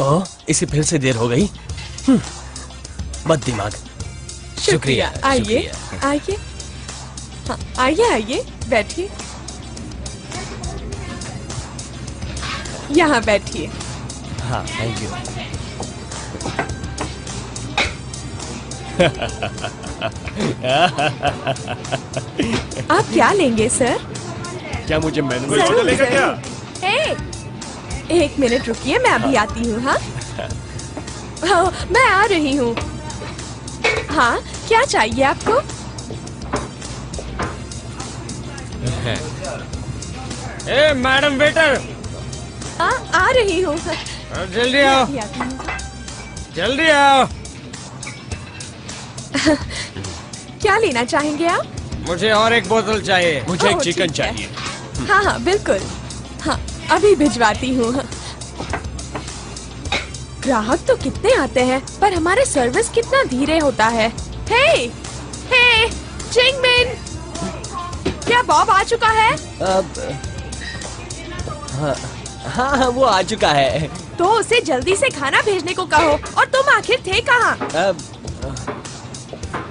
ओह, इसे फिर से देर हो गई। बद दिमाग। शुक्रिया। आइए आइए, हाँ आइए आइए, बैठिए, यहाँ बैठिए। हाँ, थैंक यू। आप क्या लेंगे सर? क्या मुझे मेनू जरूर, मिलेगा क्या? एक मिनट रुकिए, मैं अभी आती हूँ। हाँ मैं आ रही हूँ। हाँ, क्या चाहिए आपको? ए मैडम वेटर, आ रही हूँ। जल्दी आओ, जल्दी आओ। क्या लेना चाहेंगे आप? मुझे और एक बोतल चाहिए। मुझे एक चिकन ठीक है। चाहिए। हाँ हाँ बिल्कुल, हाँ अभी भिजवाती हूँ। ग्राहक तो कितने आते हैं, पर हमारे सर्विस कितना धीरे होता है। हे चिंगमिन, क्या बॉब आ चुका है? हाँ, वो आ चुका है। तो उसे जल्दी से खाना भेजने को कहो। और तुम आखिर थे कहाँ?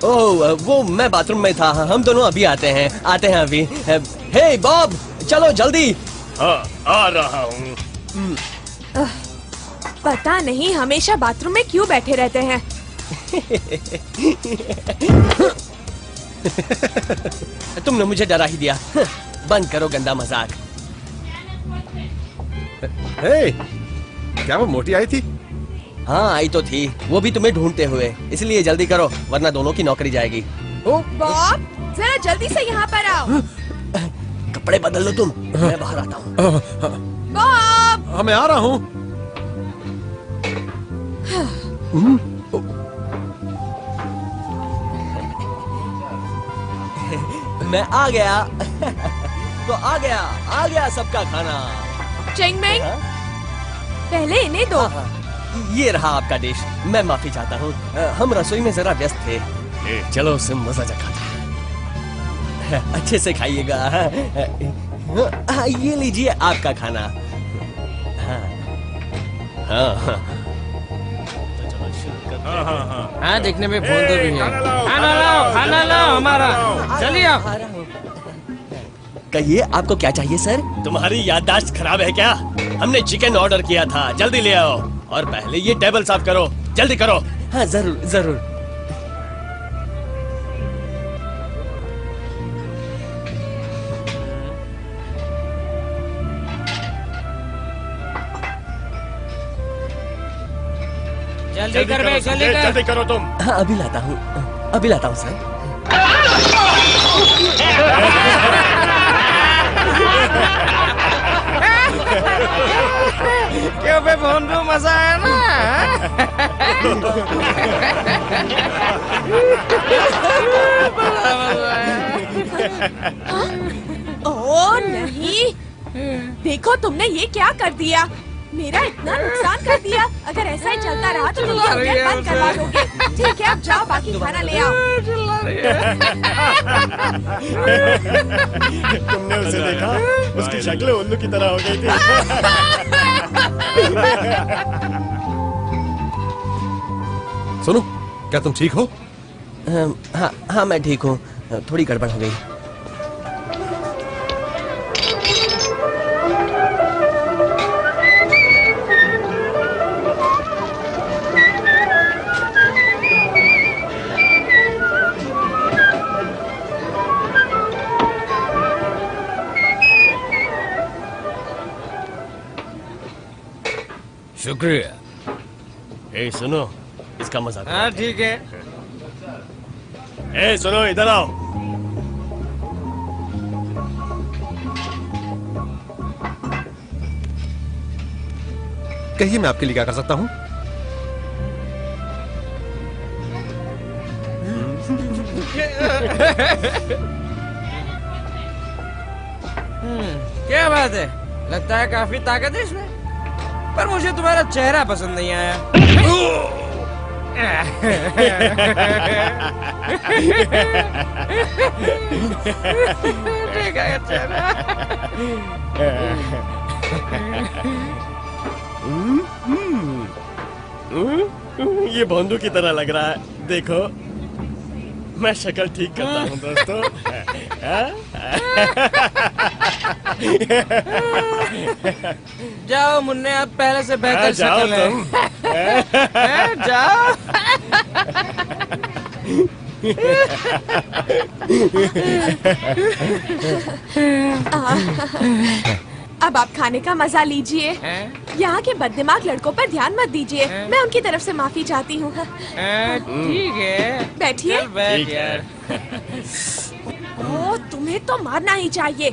ओह, वो मैं बाथरूम में था। हम दोनों अभी आते हैं अभी। हे बॉब, चलो जल्दी। हाँ, आ रहा हूँ। पता नहीं हमेशा बाथरूम में क्यों बैठे रहते हैं। तुमने मुझे डरा ही दिया। बंद करो गंदा मजाक। हे, क्या वो मोटी आई थी? हाँ, आई तो थी, वो भी तुम्हें ढूंढते हुए। इसलिए जल्दी करो, वरना दोनों की नौकरी जाएगी। बॉब, जरा जल्दी से यहाँ पर आओ। कपड़े बदल लो तुम, मैं बाहर आता हूँ। बॉब, हाँ, मैं आ रहा हूँ। मैं आ गया। तो आ गया सबका खाना। चिंगमिन, पहले इन्हें दो। ये रहा आपका डिश। मैं माफी चाहता हूँ, हम रसोई में जरा व्यस्त थे। चलो उसे मजा चखाते हैं। अच्छे से खाइएगा। ये लीजिए आपका खाना। हाँ, देखने में फोन तो भी है। खाना लाओ हमारा। चलिए आओ। कहिए, आपको क्या चाहिए सर? तुम्हारी याददाश्त खराब है क्या? हमने चिकन ऑर्डर किया था, जल्दी ले आओ। और पहले ये टेबल साफ करो, जल्दी करो। हाँ जरूर जरूर। जल्दी करो तुम। हाँ, अभी लाता हूँ सर। क्यों बे भोंदू, मजा आया ना? बड़ा मजा आया। ओह नहीं, देखो तुमने ये क्या कर दिया। मेरा इतना नुकसान कर दिया। अगर ऐसा ही चलता रहा तो तुम ये बंद करवा दोगे। ठीक है, अब जाओ, बाकी खाना ले आओ। तुमने उसे देखा? उसकी शक्ल उल्लू की तरह हो गई थी। सुनो, क्या तुम ठीक हो? हाँ, मैं ठीक हूँ। थोड़ी गड़बड़ हो गई। शुक्रिया। ए सुनो, इसका मजाक। हाँ ठीक है। ए सुनो, इधर आओ। कहिए, मैं आपके लिए क्या कर सकता हूँ? क्या बात है, लगता है काफी ताकत है इसमें। पर मुझे तुम्हारा चेहरा पसंद नहीं आया। ठीक है चेहरा। ये भोंदू की तरह लग रहा है, देखो। मैं शक्ल ठीक करता हूँ दोस्तों। जाओ मुन्ने, अब पहले से बेहतर जाओ शक्ल है। तुम। जाओ। अब आप खाने का मजा लीजिए। यहाँ के बददिमाग लड़कों पर ध्यान मत दीजिए। मैं उनकी तरफ से माफी चाहती हूँ। ठीक है, बैठिए। चल बैठ ठीक है। यार। ओ, तुम्हें तो मारना ही चाहिए।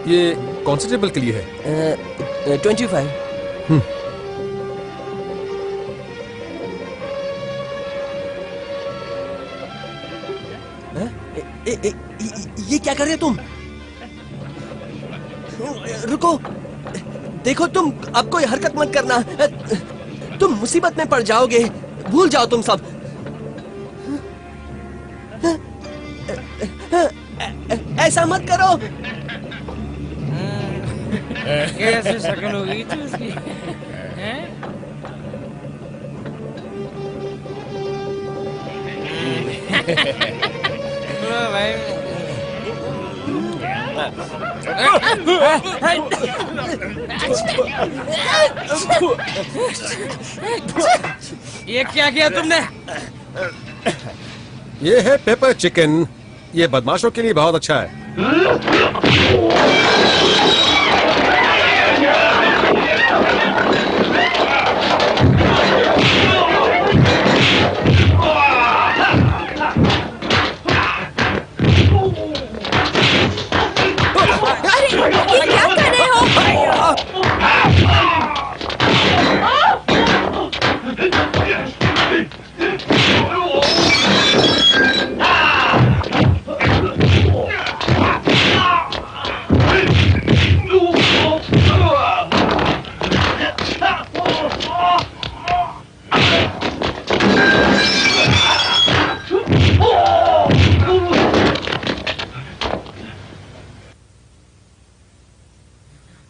ये कौन से टेबल के लिए है? 25। ये क्या कर रहे हो तुम? रुको, देखो तुम अब कोई हरकत मत करना। तुम मुसीबत में पड़ जाओगे। भूल जाओ तुम सब। ऐसा मत करो। कैसे शक्ल होगी थी उसकी? हैं? लो भाई। ये क्या किया तुमने? ये है पेपर चिकन। ये बदमाशों के लिए बहुत अच्छा है। अरे, ये क्या कर रहे हो?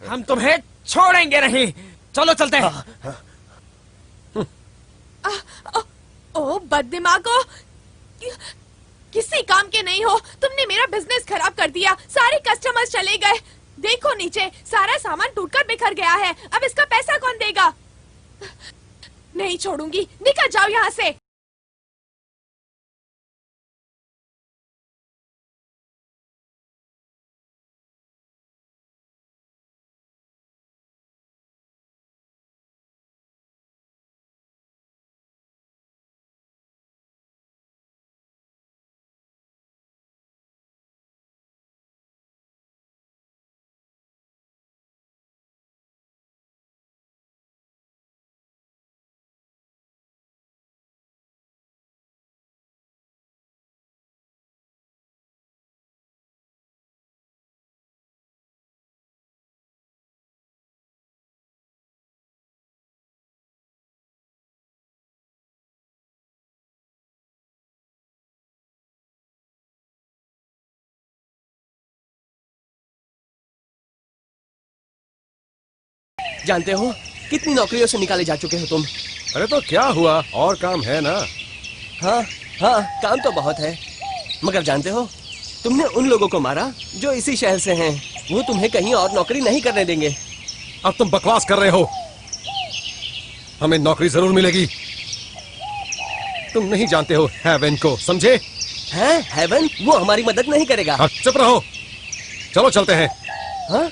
हम तुम्हें छोड़ेंगे नहीं। चलो चलते हैं। ओ बददिमागो, किसी काम के नहीं हो। तुमने मेरा बिजनेस खराब कर दिया। सारे कस्टमर्स चले गए। देखो नीचे, सारा सामान टूटकर बिखर गया है। अब इसका पैसा कौन देगा? नहीं छोड़ूंगी। निकल जाओ यहाँ से। जानते हो कितनी नौकरियों से निकाले जा चुके हो तुम? अरे तो क्या हुआ, और काम है ना। हाँ हाँ, काम तो बहुत है, मगर जानते हो तुमने उन लोगों को मारा जो इसी शहर से हैं। वो तुम्हें कहीं और नौकरी नहीं करने देंगे। अब तुम बकवास कर रहे हो। हमें नौकरी जरूर मिलेगी। तुम नहीं जानते हो हेवन को, समझे? हैं? हेवन? वो हमारी मदद नहीं करेगा। हाँ, चुप रहो। चलो चलते हैं। हाँ?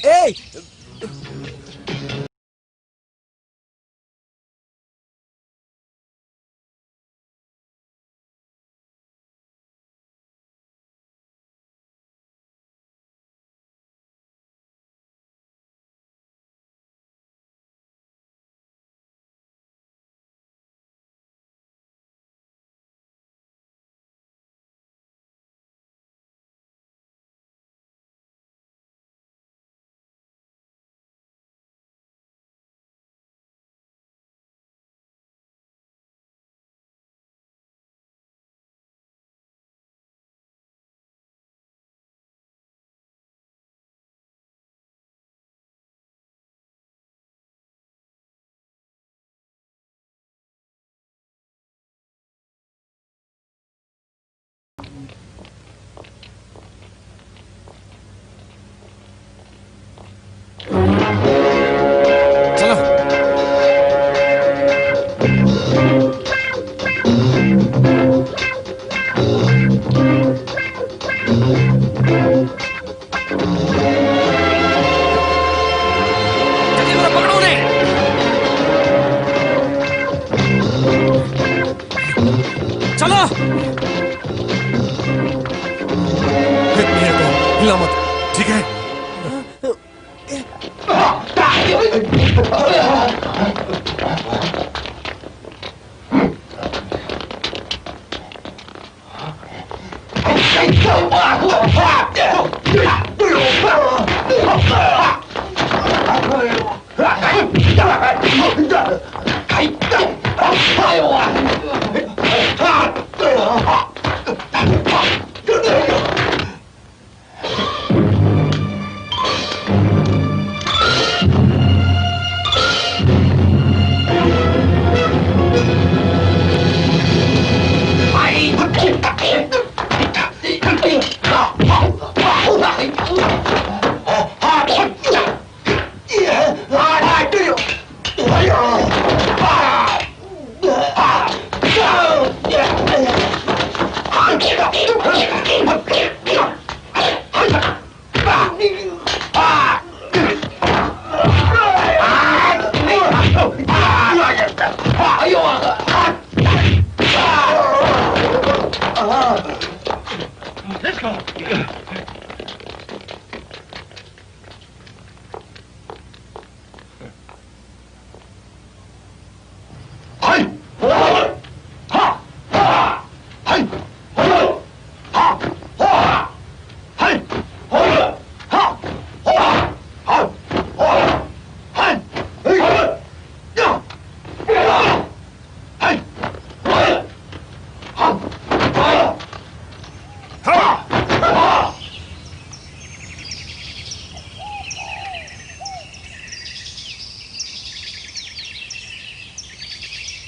ए, चलो। हिला मत, ठीक है?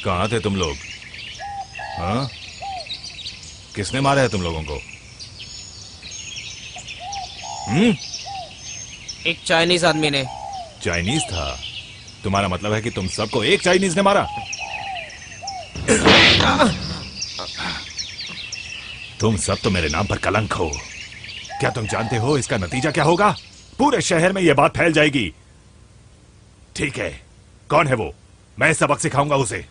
कहाँ थे तुम लोग? हाँ? किसने मारा है तुम लोगों को? एक चाइनीज आदमी ने। चाइनीज था? तुम्हारा मतलब है कि तुम सबको एक चाइनीज ने मारा? तुम सब तो मेरे नाम पर कलंक हो। क्या तुम जानते हो इसका नतीजा क्या होगा? पूरे शहर में यह बात फैल जाएगी। ठीक है, कौन है वो? मैं सबक सिखाऊंगा उसे।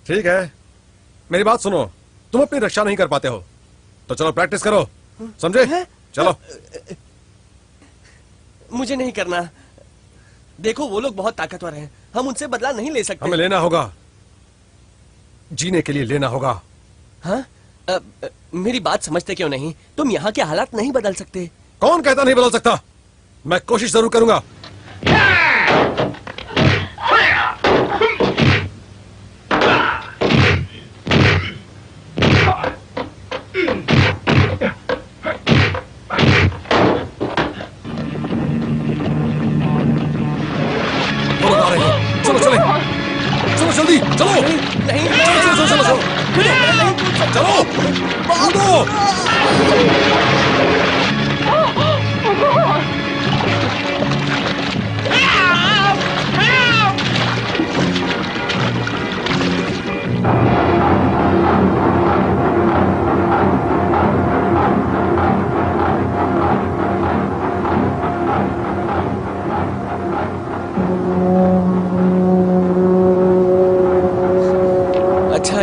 ठीक है, मेरी बात सुनो। तुम अपनी रक्षा नहीं कर पाते हो तो चलो प्रैक्टिस करो, समझे? चलो। मुझे नहीं करना। देखो वो लोग बहुत ताकतवर हैं, हम उनसे बदला नहीं ले सकते। हमें लेना होगा, जीने के लिए लेना होगा। हाँ? मेरी बात समझते क्यों नहीं? तुम यहाँ के हालात नहीं बदल सकते। कौन कहता नहीं बदल सकता? मैं कोशिश जरूर करूंगा। चलो चलो चलो जल्दी चलो। नहीं चलो चलो चलो चलो कूदो।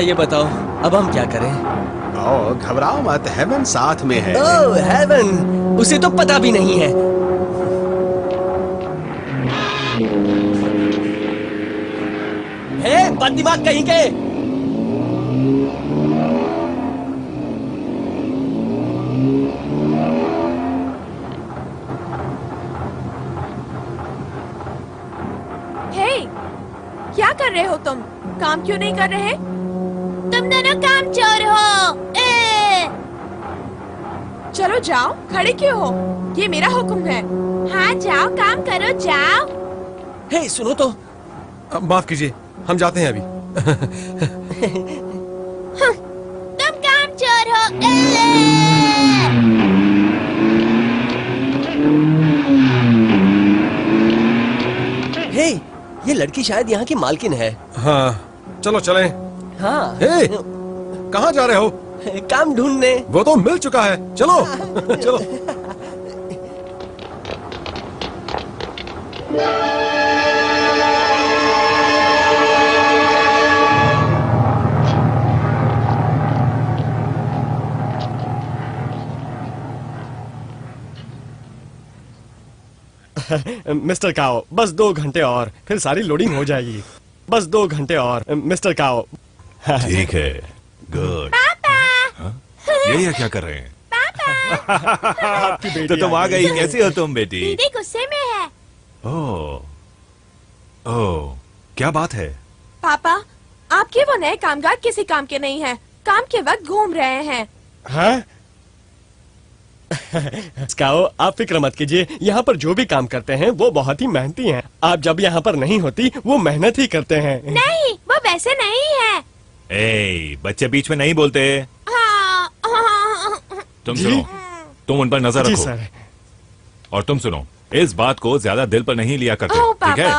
ये बताओ अब हम क्या करें? ओ घबराओ मत, हेवन साथ में है। ओह हेवन, उसे तो पता भी नहीं है। हे बददिमाग कहीं के! हे, क्या कर रहे हो तुम? काम क्यों नहीं कर रहे? तुम दोनों काम चोर हो। चलो जाओ, खड़े क्यों हो? ये मेरा हुक्म है। हाँ जाओ, काम करो, जाओ। हे सुनो तो। माफ कीजिए, हम जाते हैं अभी। तुम काम चोर हो। हे, ये लड़की शायद यहाँ की मालकिन है। हाँ चलो चलें। हाँ। हे, कहाँ जा रहे हो? काम ढूंढने। वो तो मिल चुका है, चलो चलो। मिस्टर काओ, बस 2 घंटे और फिर सारी लोडिंग हो जाएगी। बस 2 घंटे और मिस्टर काओ। ठीक है, गुड। पापा। ये क्या कर रहे हैं? आपकी बेटी तो तुम आ गई। कैसी हो तुम बेटी? दीदी गुस्से में है। ओह, क्या बात है? पापा, आपके वो नए कामगार किसी काम के नहीं हैं। काम के वक्त घूम रहे हैं। हाँ? स्काओ, आप फिक्र मत कीजिए। यहाँ पर जो भी काम करते हैं वो बहुत ही मेहनती हैं। आप जब यहाँ पर नहीं होती वो मेहनत ही करते हैं। नहीं, वो वैसे नहीं है। ए, बच्चे बीच में नहीं बोलते। तुम जी? सुनो, तुम उन पर नजर जी रखो। सर। और तुम सुनो, इस बात को ज्यादा दिल पर नहीं लिया करते, ओह ठीक है?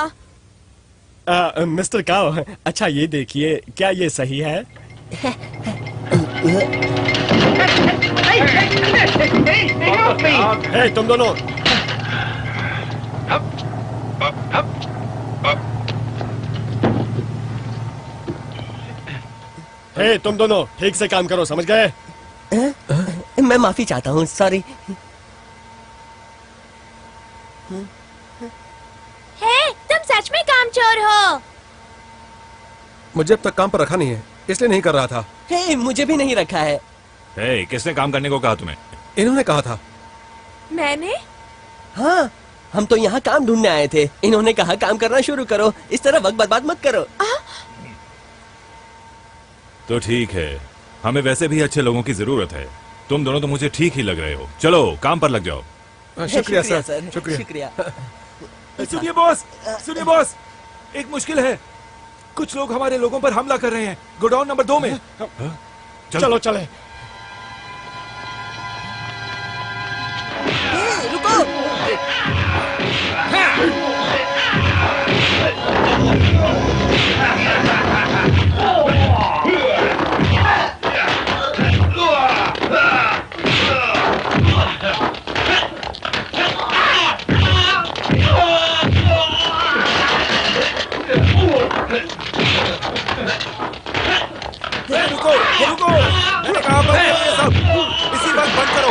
पापा। मिस्टर काओ, अच्छा ये देखिए, क्या ये सही है? हे, तुम दोनों। हे, तुम दोनों ठीक से काम करो, समझ गए? मैं माफी चाहता हूँ, सॉरी। हे, तुम सच में काम चोर हो। मुझे अब तक काम पर रखा नहीं है, इसलिए नहीं कर रहा था। हे, मुझे भी नहीं रखा है। ए, किसने काम करने को कहा तुम्हें? इन्होंने कहा था। मैंने? हाँ, हम तो यहाँ काम ढूंढने आए थे। इन्होंने कहा काम करना शुरू करो, इस तरह वक्त बर्बाद मत करो। तो ठीक है, हमें वैसे भी अच्छे लोगों की जरूरत है। तुम दोनों तो मुझे ठीक ही लग रहे हो। चलो काम पर लग जाओ। शुक्रिया सर, शुक्रिया। शुक्रिया। सुनिए बॉस, सुनिए बॉस, एक मुश्किल है। कुछ लोग हमारे लोगों पर हमला कर रहे हैं, गोडाउन नंबर 2 में। चलो चले। रुको। रुको, रुको, मैंने कहा बंद करो ये सब। इसी वक्त बंद करो,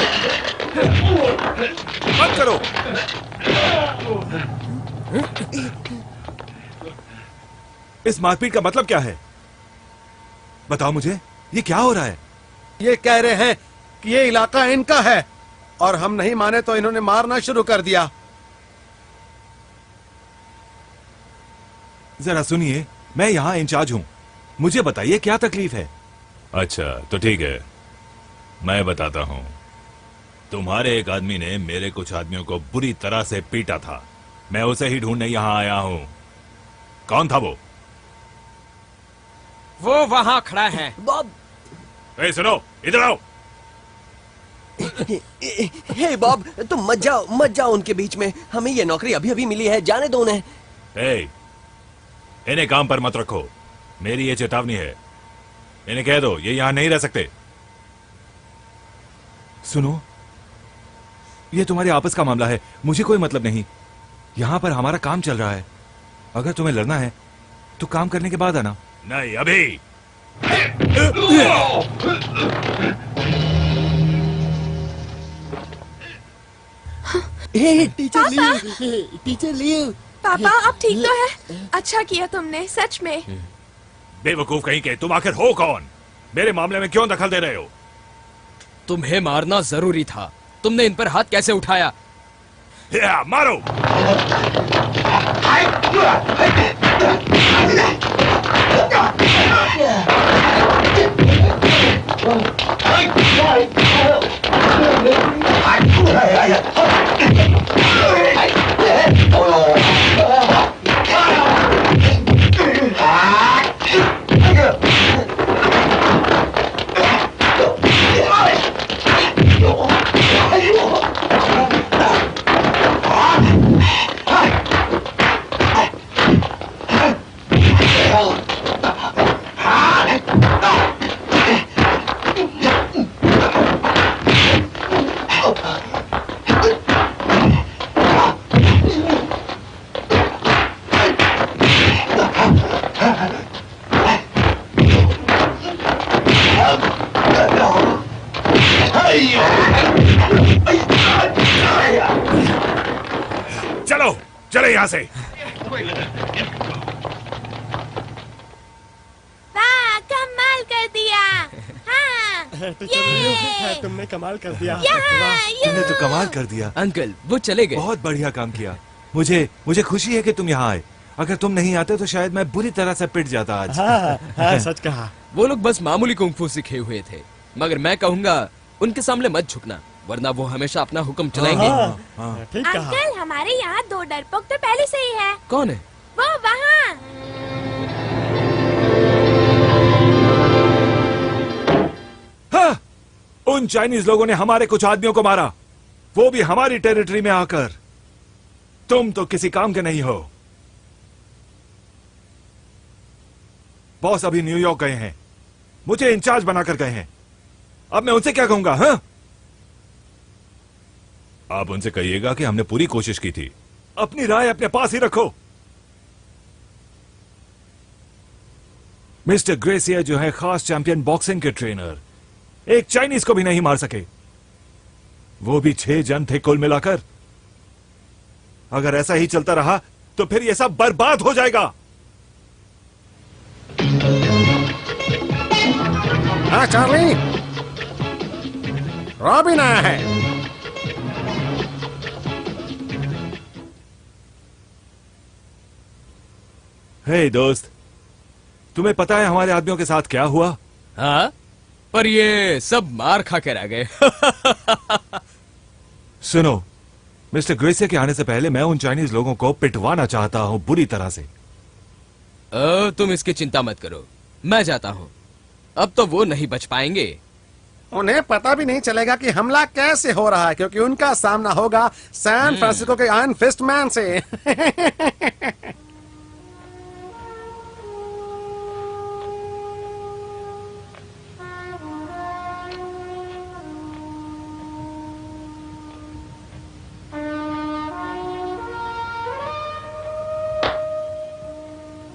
बंद करो। इस मारपीट का मतलब क्या है? बताओ मुझे, ये क्या हो रहा है? ये कह रहे हैं कि ये इलाका इनका है और हम नहीं माने तो इन्होंने मारना शुरू कर दिया। जरा सुनिए, मैं यहाँ इंचार्ज हूँ, मुझे बताइए क्या तकलीफ है? अच्छा तो ठीक है, मैं बताता हूँ। तुम्हारे एक आदमी ने मेरे कुछ आदमियों को बुरी तरह से पीटा था। मैं उसे ही ढूंढने यहाँ आया हूँ। कौन था वो? वो वहां खड़ा है। बॉब। ए, सुनो, इधर आओ। हे बॉब, तुम मत जाओ उनके बीच में। हमें ये नौकरी अभी अभी मिली है, जाने दो उन्हें। ए, इन्हें काम पर मत रखो, मेरी ये चेतावनी है। इन्हें कह दो ये यहां नहीं रह सकते। सुनो, ये तुम्हारे आपस का मामला है, मुझे कोई मतलब नहीं। यहां पर हमारा काम चल रहा है। अगर तुम्हें लड़ना है तो काम करने के बाद आना। नहीं, अभी। Teacher leave, teacher leave. पापा आप ठीक तो है? अच्छा किया तुमने, सच में। बेवकूफ कहीं के, तुम आखिर हो कौन? मेरे मामले में क्यों दखल दे रहे हो? तुम्हें मारना जरूरी था। तुमने इन पर हाथ कैसे उठाया? मारो। चलो चले यहां से। वाह कमाल कर दिया। हाँ ये तुमने कमाल कर दिया। तुमने तो कमाल कर दिया अंकल वो चले गए। बहुत बढ़िया काम किया। मुझे खुशी है कि तुम यहाँ आए। अगर तुम नहीं आते तो शायद मैं बुरी तरह से पिट जाता आज। हाँ, सच कहा। वो लोग बस मामूली कुंग-फू सीखे हुए थे, मगर मैं कहूंगा उनके सामने मत झुकना, वरना वो हमेशा अपना हुक्म चलाएंगे। ठीक कहा। अंकल हमारे यहाँ 2 डरपोक तो पहले से ही है। कौन है? वो वहाँ। हाँ, उन चाइनीज लोगों ने हमारे कुछ आदमियों को मारा, वो भी हमारी टेरिटरी में आकर। तुम तो किसी काम के नहीं हो। बॉस अभी न्यूयॉर्क गए हैं, मुझे इंचार्ज बनाकर गए हैं। अब मैं उनसे क्या कहूंगा? हाँ, आप उनसे कहिएगा कि हमने पूरी कोशिश की थी। अपनी राय अपने पास ही रखो। मिस्टर ग्रेसियर जो है खास चैंपियन बॉक्सिंग के ट्रेनर, एक चाइनीज को भी नहीं मार सके। वो भी 6 जन थे कुल मिलाकर। अगर ऐसा ही चलता रहा तो फिर यह सब बर्बाद हो जाएगा। हाँ चार्ली, रॉबिन आया है। हे दोस्त, तुम्हें पता है हमारे आदमियों के साथ क्या हुआ? हाँ, पर ये सब मार खा के रह गए। सुनो, मिस्टर ग्रेसियर के आने से पहले मैं उन चाइनीज लोगों को पिटवाना चाहता हूं बुरी तरह से। तुम इसकी चिंता मत करो, मैं जाता हूं। अब तो वो नहीं बच पाएंगे। उन्हें पता भी नहीं चलेगा कि हमला कैसे हो रहा है, क्योंकि उनका सामना होगा सैन फ्रांसिस्को के आयरन फिस्ट मैन से।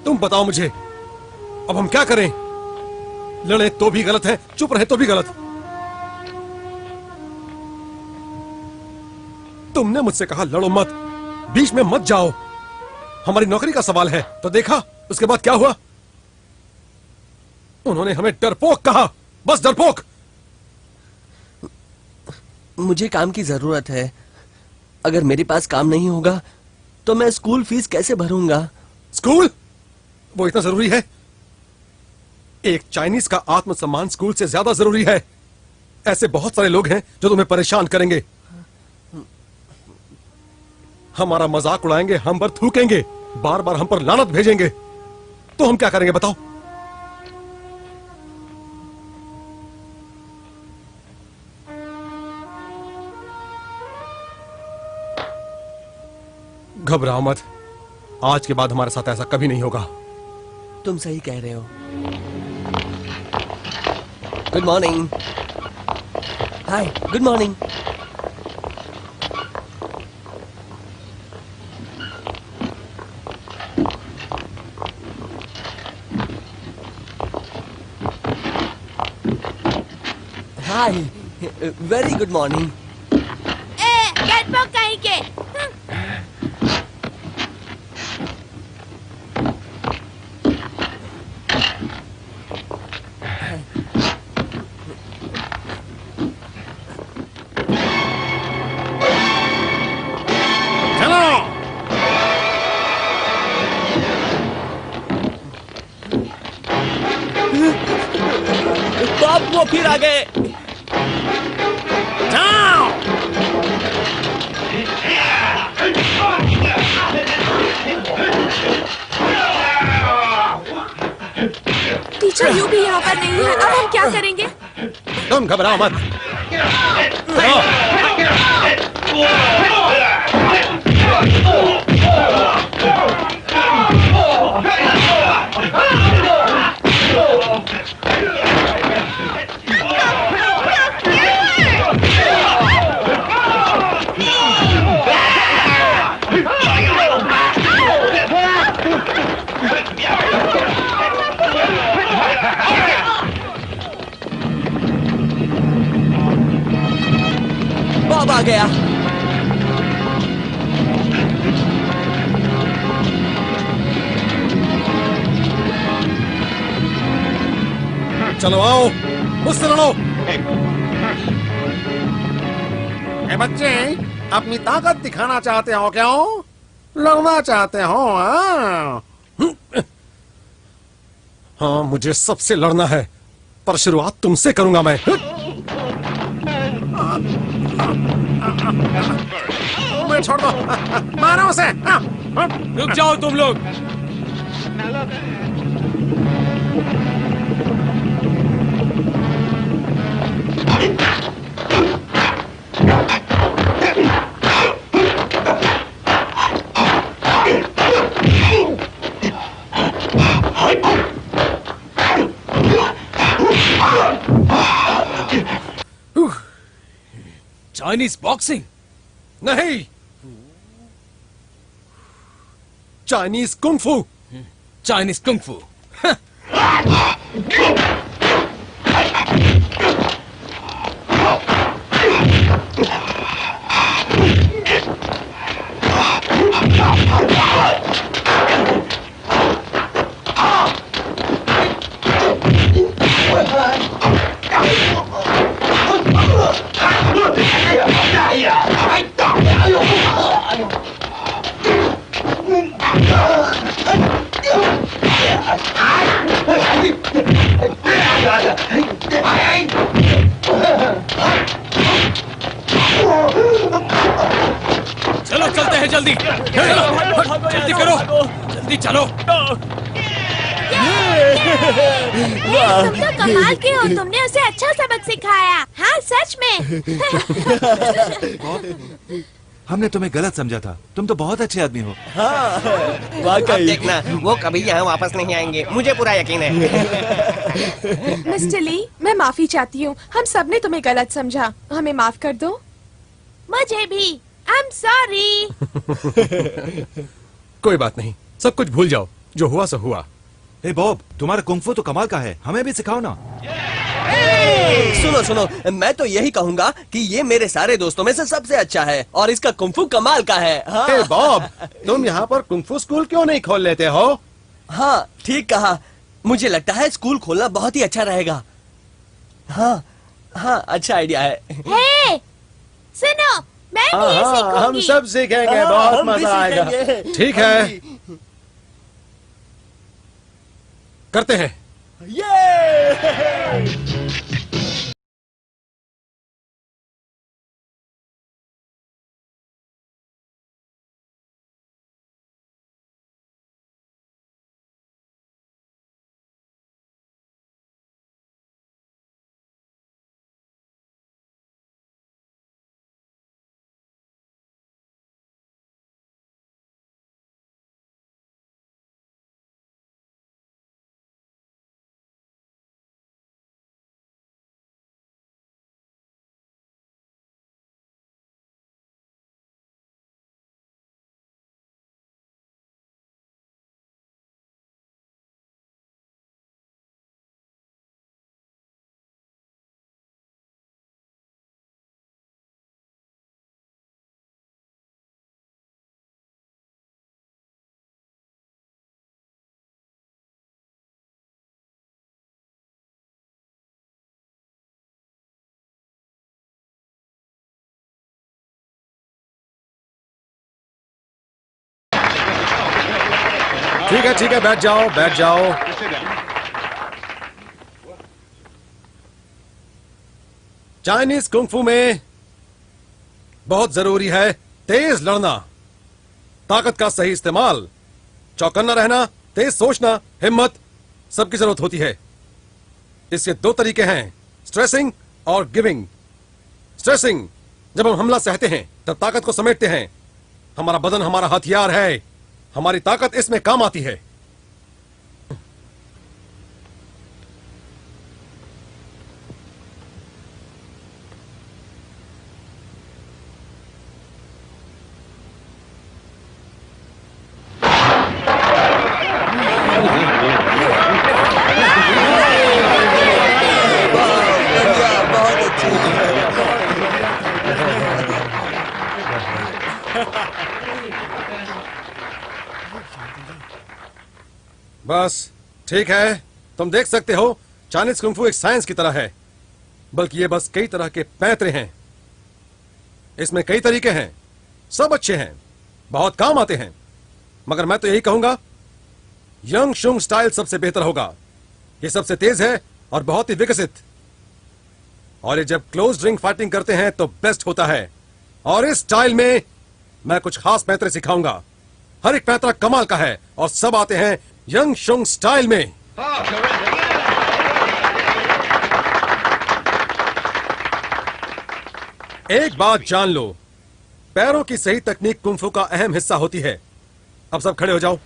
तुम बताओ मुझे, अब हम क्या करें? लड़े तो भी गलत है, चुप रहे तो भी गलत। तुमने मुझसे कहा लड़ो मत, बीच में मत जाओ, हमारी नौकरी का सवाल है। तो देखा उसके बाद क्या हुआ? उन्होंने हमें डरपोक कहा, बस डरपोक। मुझे काम की जरूरत है। अगर मेरे पास काम नहीं होगा तो मैं स्कूल फीस कैसे भरूंगा? स्कूल? वो इतना जरूरी है? एक चाइनीज का आत्मसम्मान स्कूल से ज्यादा जरूरी है। ऐसे बहुत सारे लोग हैं जो तुम्हें परेशान करेंगे, हमारा मजाक उड़ाएंगे, हम पर थूकेंगे, बार बार हम पर लानत भेजेंगे। तो हम क्या करेंगे बताओ? घबराओ मत, आज के बाद हमारे साथ ऐसा कभी नहीं होगा। तुम सही कह रहे हो। Good morning. Hi, good morning. Hi, very good morning. डरपोक कहीं के। चलो। बाप वो फिर आ गए। जाओ। टीचर यू भी यहाँ पर नहीं है, अब हम क्या करेंगे? तुम घबराओ मत। बाप आ गया। चलो आओ, मुझसे लड़ो। ए बच्चे, अपनी ताकत दिखाना चाहते हो क्या? लड़ना चाहते हो? हाँ, मुझे सबसे लड़ना है, पर शुरुआत तुमसे करूंगा मैं। मैं छोड़ दो, मारो उसे। रुक जाओ तुम लोग। चाइनीज बॉक्सिंग नहीं, चाइनीज कुंफू। Chinese kung fu. चलो चलते हैं जल्दी। चलो जल्दी करो, जल्दी चलो। तुम तो कमाल के हो, तुमने उसे अच्छा सबक सिखाया। हाँ सच में। हमने तुम्हें गलत समझा था, तुम तो बहुत अच्छे आदमी हो। अब वाकई। देखना, वो कभी यहाँ वापस नहीं आएंगे, मुझे पूरा यकीन है। मिस्टर ली, मैं माफी चाहती हूँ, हम सबने तुम्हें गलत समझा, हमें माफ कर दो। मुझे भी। I am sorry. कोई बात नहीं, सब कुछ भूल जाओ, जो हुआ सो हुआ। ए बॉब, तुम्हारा कुंफू तो कमाल का है, हमें भी सिखाओ ना। सुनो सुनो, मैं तो यही कहूंगा कि ये मेरे सारे दोस्तों में से सबसे अच्छा है और इसका कुंफू कमाल का है। हाँ, ए बॉब, तुम यहाँ पर कुंफू स्कूल क्यों नहीं खोल लेते हो? हाँ ठीक कहा, मुझे लगता है स्कूल खोलना बहुत ही अच्छा रहेगा। हाँ हाँ, अच्छा आइडिया है। हे, सुनो, मैं भी ये हाँ, सीखूंगी। हम सब सीखेंगे, हाँ, बहुत हम भी मजा आएगा। सीखेंगे। ठीक है, करते हैं। ये ठीक है, बैठ जाओ, बैठ जाओ। चाइनीज कुंग-फू में बहुत जरूरी है तेज लड़ना, ताकत का सही इस्तेमाल, चौकन्ना रहना, तेज सोचना, हिम्मत, सबकी जरूरत होती है। इसके दो तरीके हैं, स्ट्रेसिंग और गिविंग। स्ट्रेसिंग, जब हम हमला सहते हैं तब ताकत को समेटते हैं। हमारा बदन हमारा हथियार है, हमारी ताकत इसमें काम आती है। बस ठीक है, तुम देख सकते हो चाइनीज कुंग-फू एक साइंस की तरह है, बल्कि ये बस कई तरह के पैंतरे हैं। इसमें कई तरीके हैं, सब अच्छे हैं, बहुत काम आते हैं, मगर मैं तो यही कहूंगा यंग शुंग स्टाइल सबसे बेहतर होगा। ये सबसे तेज है और बहुत ही विकसित, और ये जब क्लोज रिंग फाइटिंग करते हैं तो बेस्ट होता है। और इस स्टाइल में मैं कुछ खास पैंतरे सिखाऊंगा। हर एक पैंतरा कमाल का है और सब आते हैं यंग शुंग स्टाइल में। एक बात जान लो, पैरों की सही तकनीक कुंग-फू का अहम हिस्सा होती है। अब सब खड़े हो जाओ।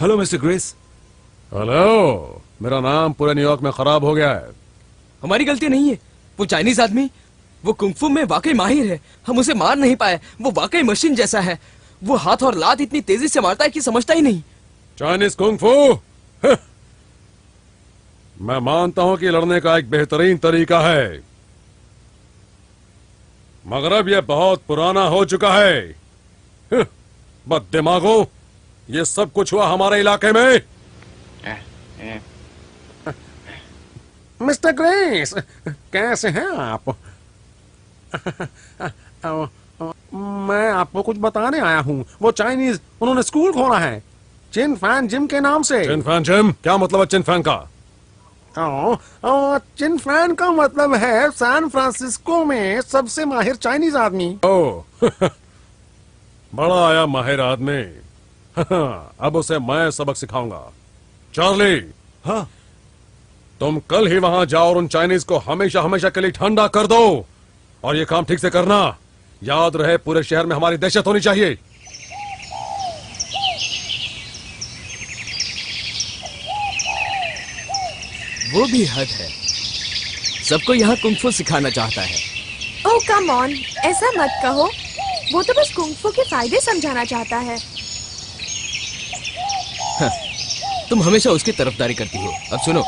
Hello mister grace. हेलो, मेरा नाम पूरे न्यूयॉर्क में खराब हो गया है। हमारी गलती नहीं है। वो चाइनीज आदमी, वो कुंग-फू में वाकई माहिर है। हम उसे मार नहीं पाए। वो वाकई मशीन जैसा है। वो हाथ और लात इतनी तेजी से मारता है कि समझता ही नहीं। चाइनीज कुंग-फू, मैं मानता हूं कि लड़ने का एक बेहतरीन तरीका है, मगर अब यह बहुत पुराना हो चुका है। बददिमागो, ये सब कुछ हुआ हमारे इलाके में। मिस्टर ग्रेस, कैसे हैं आप? मैं आपको कुछ बताने आया हूँ। वो चाइनीज, उन्होंने स्कूल खोला है चिन फैन जिम के नाम से। चिन फैन जिम? क्या मतलब है चिन फैन का? चिन फैन का मतलब है सैन फ्रांसिस्को में सबसे माहिर चाइनीज आदमी। ओह, बड़ा आया माहिर आदमी। अब उसे मैं सबक सिखाऊंगा। चार्ली, हाँ, तुम कल ही वहां जाओ और उन चाइनीज को हमेशा हमेशा के लिए ठंडा कर दो। और ये काम ठीक से करना। याद रहे, पूरे शहर में हमारी दहशत होनी चाहिए। वो भी हद है। सबको यहाँ कुंग-फू सिखाना चाहता है। ओह कम ऑन, ऐसा मत कहो। वो तो बस कुंग-फू के फायदे समझाना चाहता है। तुम हमेशा उसकी तरफदारी करती हो। अब सुनो,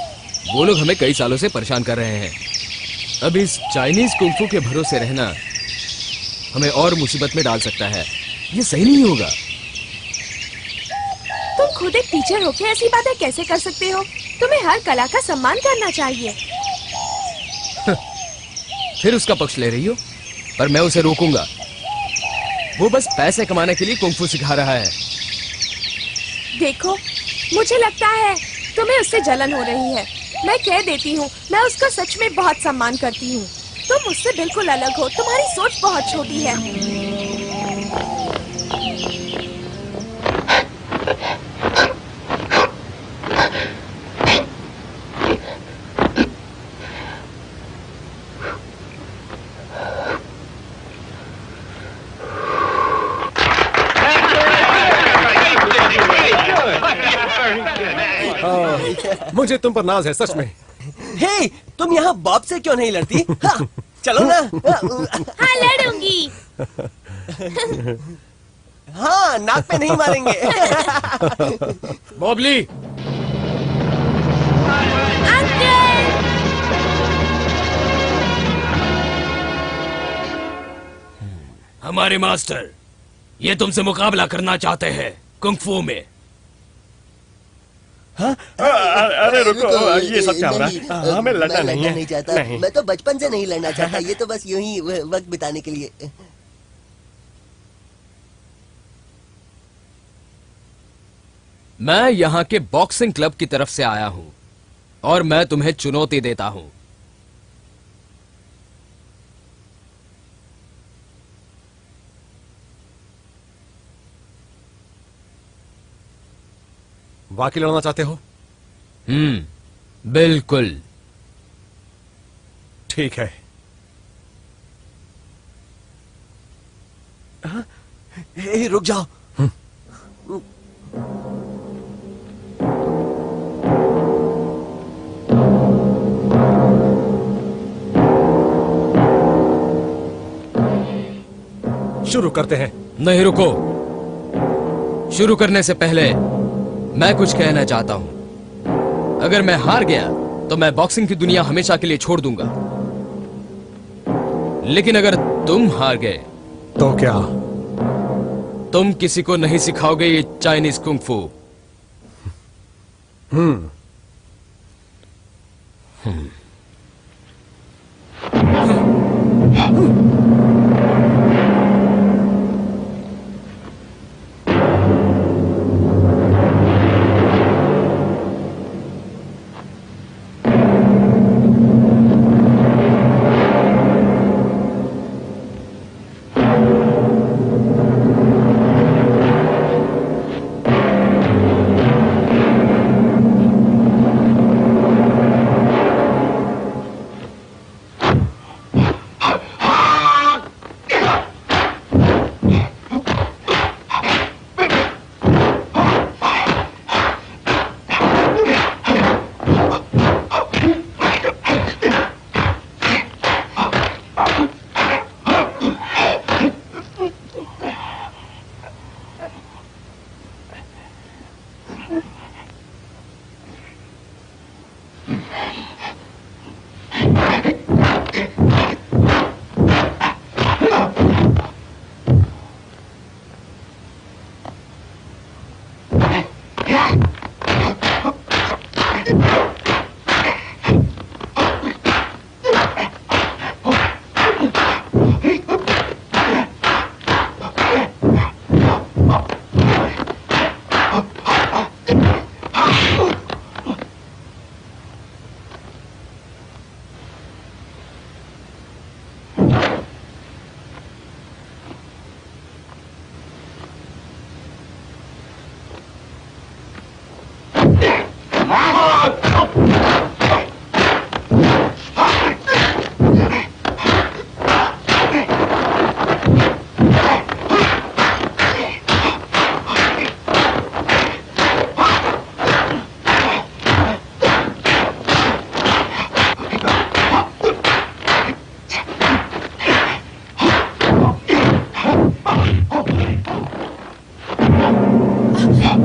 वो लोग हमें कई सालों से परेशान कर रहे हैं। अब इस चाइनीज कुंग-फू के भरोसे रहना हमें और मुसीबत में डाल सकता है। ये सही नहीं होगा। तुम खुद एक टीचर होके ऐसी बातें कैसे कर सकते हो? तुम्हें हर कला का सम्मान करना चाहिए। फिर उसका पक्ष ले रही हो? पर मैं उसे रोकूंगा। वो बस पैसे कमाने के लिए कुंग-फू सिखा रहा है। देखो, मुझे लगता है तुम्हें उससे जलन हो रही है। मैं कह देती हूँ, मैं उसका सच में बहुत सम्मान करती हूँ। तुम मुझसे बिल्कुल अलग हो, तुम्हारी सोच बहुत छोटी है। मुझे तुम पर नाज है सच में। हे, तुम यहाँ बॉब से क्यों नहीं लड़ती? हाँ, चलो ना। हाँ, लड़ूंगी। हाँ, नाक पे नहीं मारेंगे। बॉबली, अंकल! हमारे मास्टर ये तुमसे मुकाबला करना चाहते हैं कुंग-फू में। अरे रुको, ये सब क्या हो रहा है? हमें लड़ना मैं नहीं है। नहीं चाहता। नहीं। मैं तो बचपन से नहीं लड़ना चाहता, ये तो बस यूं ही वक्त बिताने के लिए। मैं यहाँ के बॉक्सिंग क्लब की तरफ से आया हूँ और मैं तुम्हें चुनौती देता हूँ। वाकई लड़ना चाहते हो? बिल्कुल। ठीक है। हे, रुक जाओ। शुरू करते हैं। नहीं, रुको। शुरू करने से पहले मैं कुछ कहना चाहता हूं। अगर मैं हार गया तो मैं बॉक्सिंग की दुनिया हमेशा के लिए छोड़ दूंगा, लेकिन अगर तुम हार गए तो क्या? तुम किसी को नहीं सिखाओगे ये चाइनीज कुंग-फू।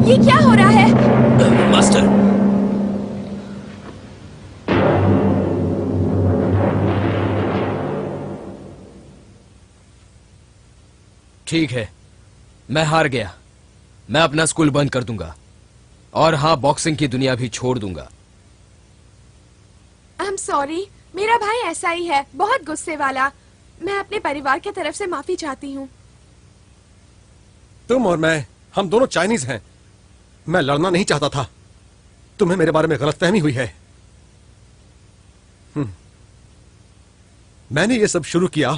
ये क्या हो रहा है? मास्टर, ठीक है, मैं हार गया। मैं अपना स्कूल बंद कर दूंगा और हाँ, बॉक्सिंग की दुनिया भी छोड़ दूंगा। I'm sorry, मेरा भाई ऐसा ही है, बहुत गुस्से वाला। मैं अपने परिवार की तरफ से माफी चाहती हूँ। तुम और मैं, हम दोनों चाइनीज हैं। मैं लड़ना नहीं चाहता था। तुम्हें मेरे बारे में गलतफहमी हुई है। मैंने ये सब शुरू किया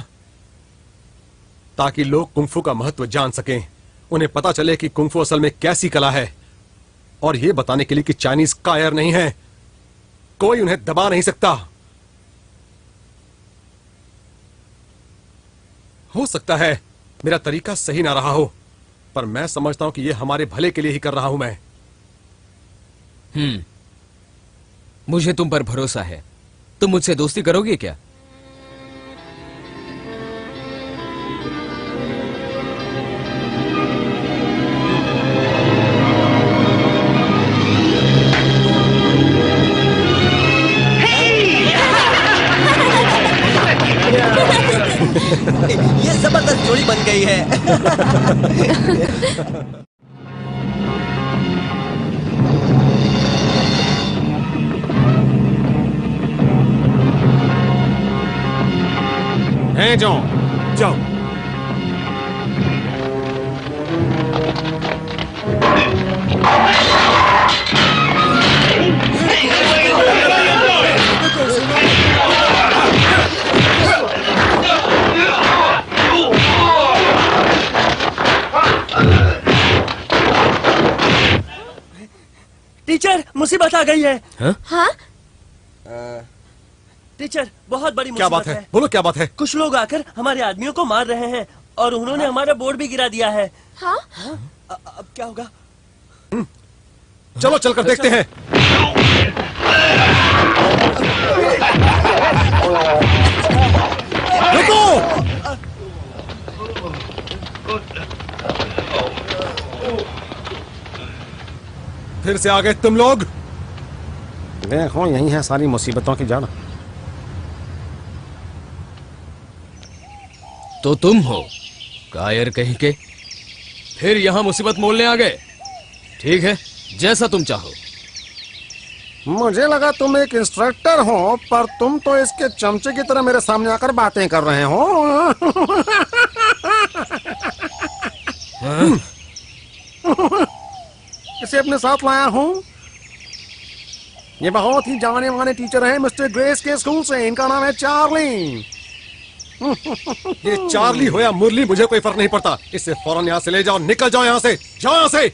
ताकि लोग कुंफू का महत्व जान सकें, उन्हें पता चले कि कुंफू असल में कैसी कला है, और यह बताने के लिए कि चाइनीज कायर नहीं है, कोई उन्हें दबा नहीं सकता। हो सकता है मेरा तरीका सही ना रहा हो, पर मैं समझता हूं कि यह हमारे भले के लिए ही कर रहा हूं मैं। मुझे तुम पर भरोसा है। तुम मुझसे दोस्ती करोगे क्या? ये जबरदस्त जोड़ी बन गई है। हैं जो जाओ। टीचर, मुसीबत आ गई है। हाँ? टीचर, बहुत बड़ी क्या बात मुसीबत है? बोलो क्या बात है? कुछ लोग आकर हमारे आदमियों को मार रहे हैं और उन्होंने हमारा बोर्ड भी गिरा दिया है। हाँ? अब क्या होगा? चलो चलकर देखते हैं। रुको! फिर से आ गए तुम लोग। देखो यही है सारी मुसीबतों की जड़। तो तुम हो कायर कहीं के, फिर यहां मुसीबत मोलने आ गए। ठीक है, जैसा तुम चाहो। मुझे लगा तुम एक इंस्ट्रक्टर हो, पर तुम तो इसके चमचे की तरह मेरे सामने आकर बातें कर रहे हो। इसे अपने साथ लाया हूँ। ये बहुत ही जाने माने टीचर हैं मिस्टर ग्रेस के स्कूल से। इनका नाम है चार्ली। ये चार्ली हो या मुरली, मुझे कोई फर्क नहीं पड़ता। इसे फौरन यहाँ से ले जाओ, निकल जाओ यहाँ से, जाओ यहाँ से।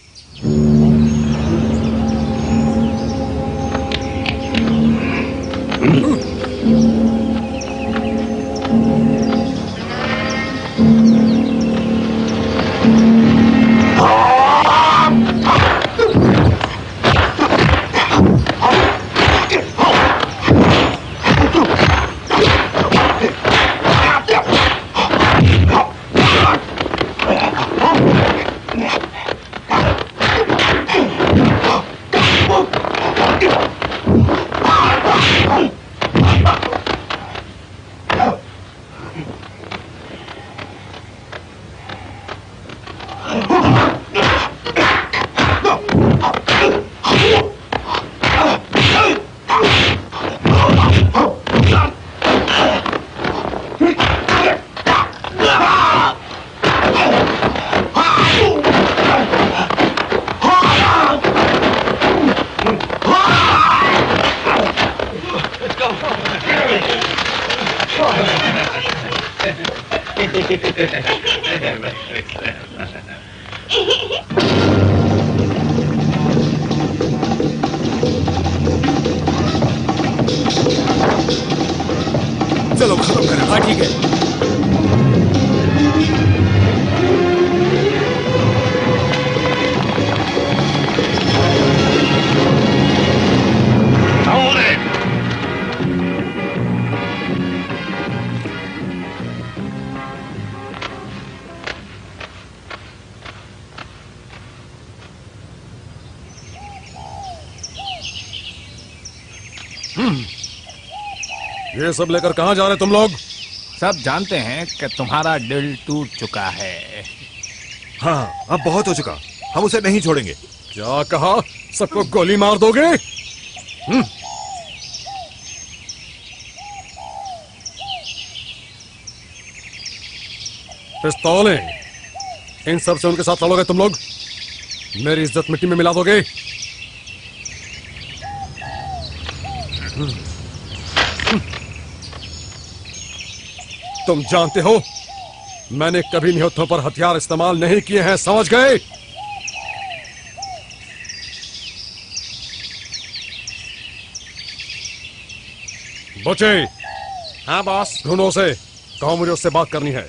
चलो खत्म करें। हाँ ठीक है। ये सब लेकर कहाँ जा रहे तुम लोग? सब जानते हैं कि तुम्हारा दिल टूट चुका है। हाँ, अब बहुत हो चुका, हम उसे नहीं छोड़ेंगे। क्या कहा? सबको गोली मार दोगे? पिस्तौलें, इन सब से उनके साथ लड़ोगे तुम लोग? मेरी इज्जत मिट्टी में मिला दोगे? तुम जानते हो, मैंने कभी निहत्थों पर हथियार इस्तेमाल नहीं किए हैं, समझ गए? बचे। हाँ बॉस। ढूंढो उसे, कहो मुझे उससे बात करनी है।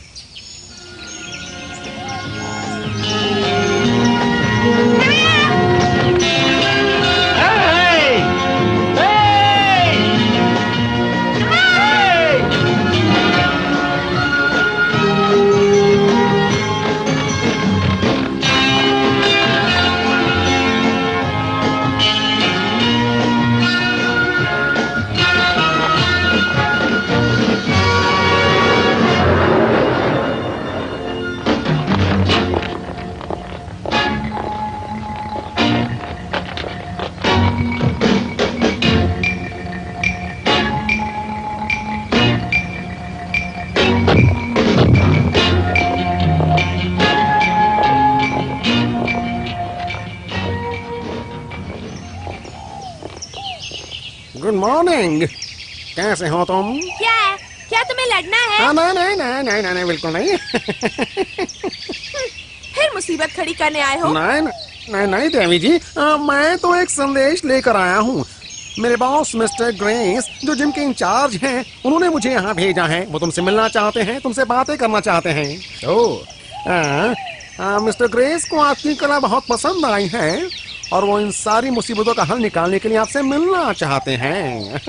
Good morning. कैसे हो तुम? क्या है? क्या तुम्हें लड़ना है? नहीं नहीं नहीं नहीं नहीं बिल्कुल नहीं। फिर मुसीबत खड़ी करने आए हो? नहीं नहीं नहीं देवी जी, मैं तो एक संदेश लेकर आया हूँ। मेरे बॉस मिस्टर ग्रेस, जो जिम के इंचार्ज हैं, उन्होंने मुझे यहाँ भेजा है। वो तुमसे मिलना चाहते हैं, तुमसे बातें करना चाहते हैं। मिस्टर ग्रेस को आपकी कला बहुत पसंद आई है और वो इन सारी मुसीबतों का हल निकालने के लिए आपसे मिलना चाहते हैं।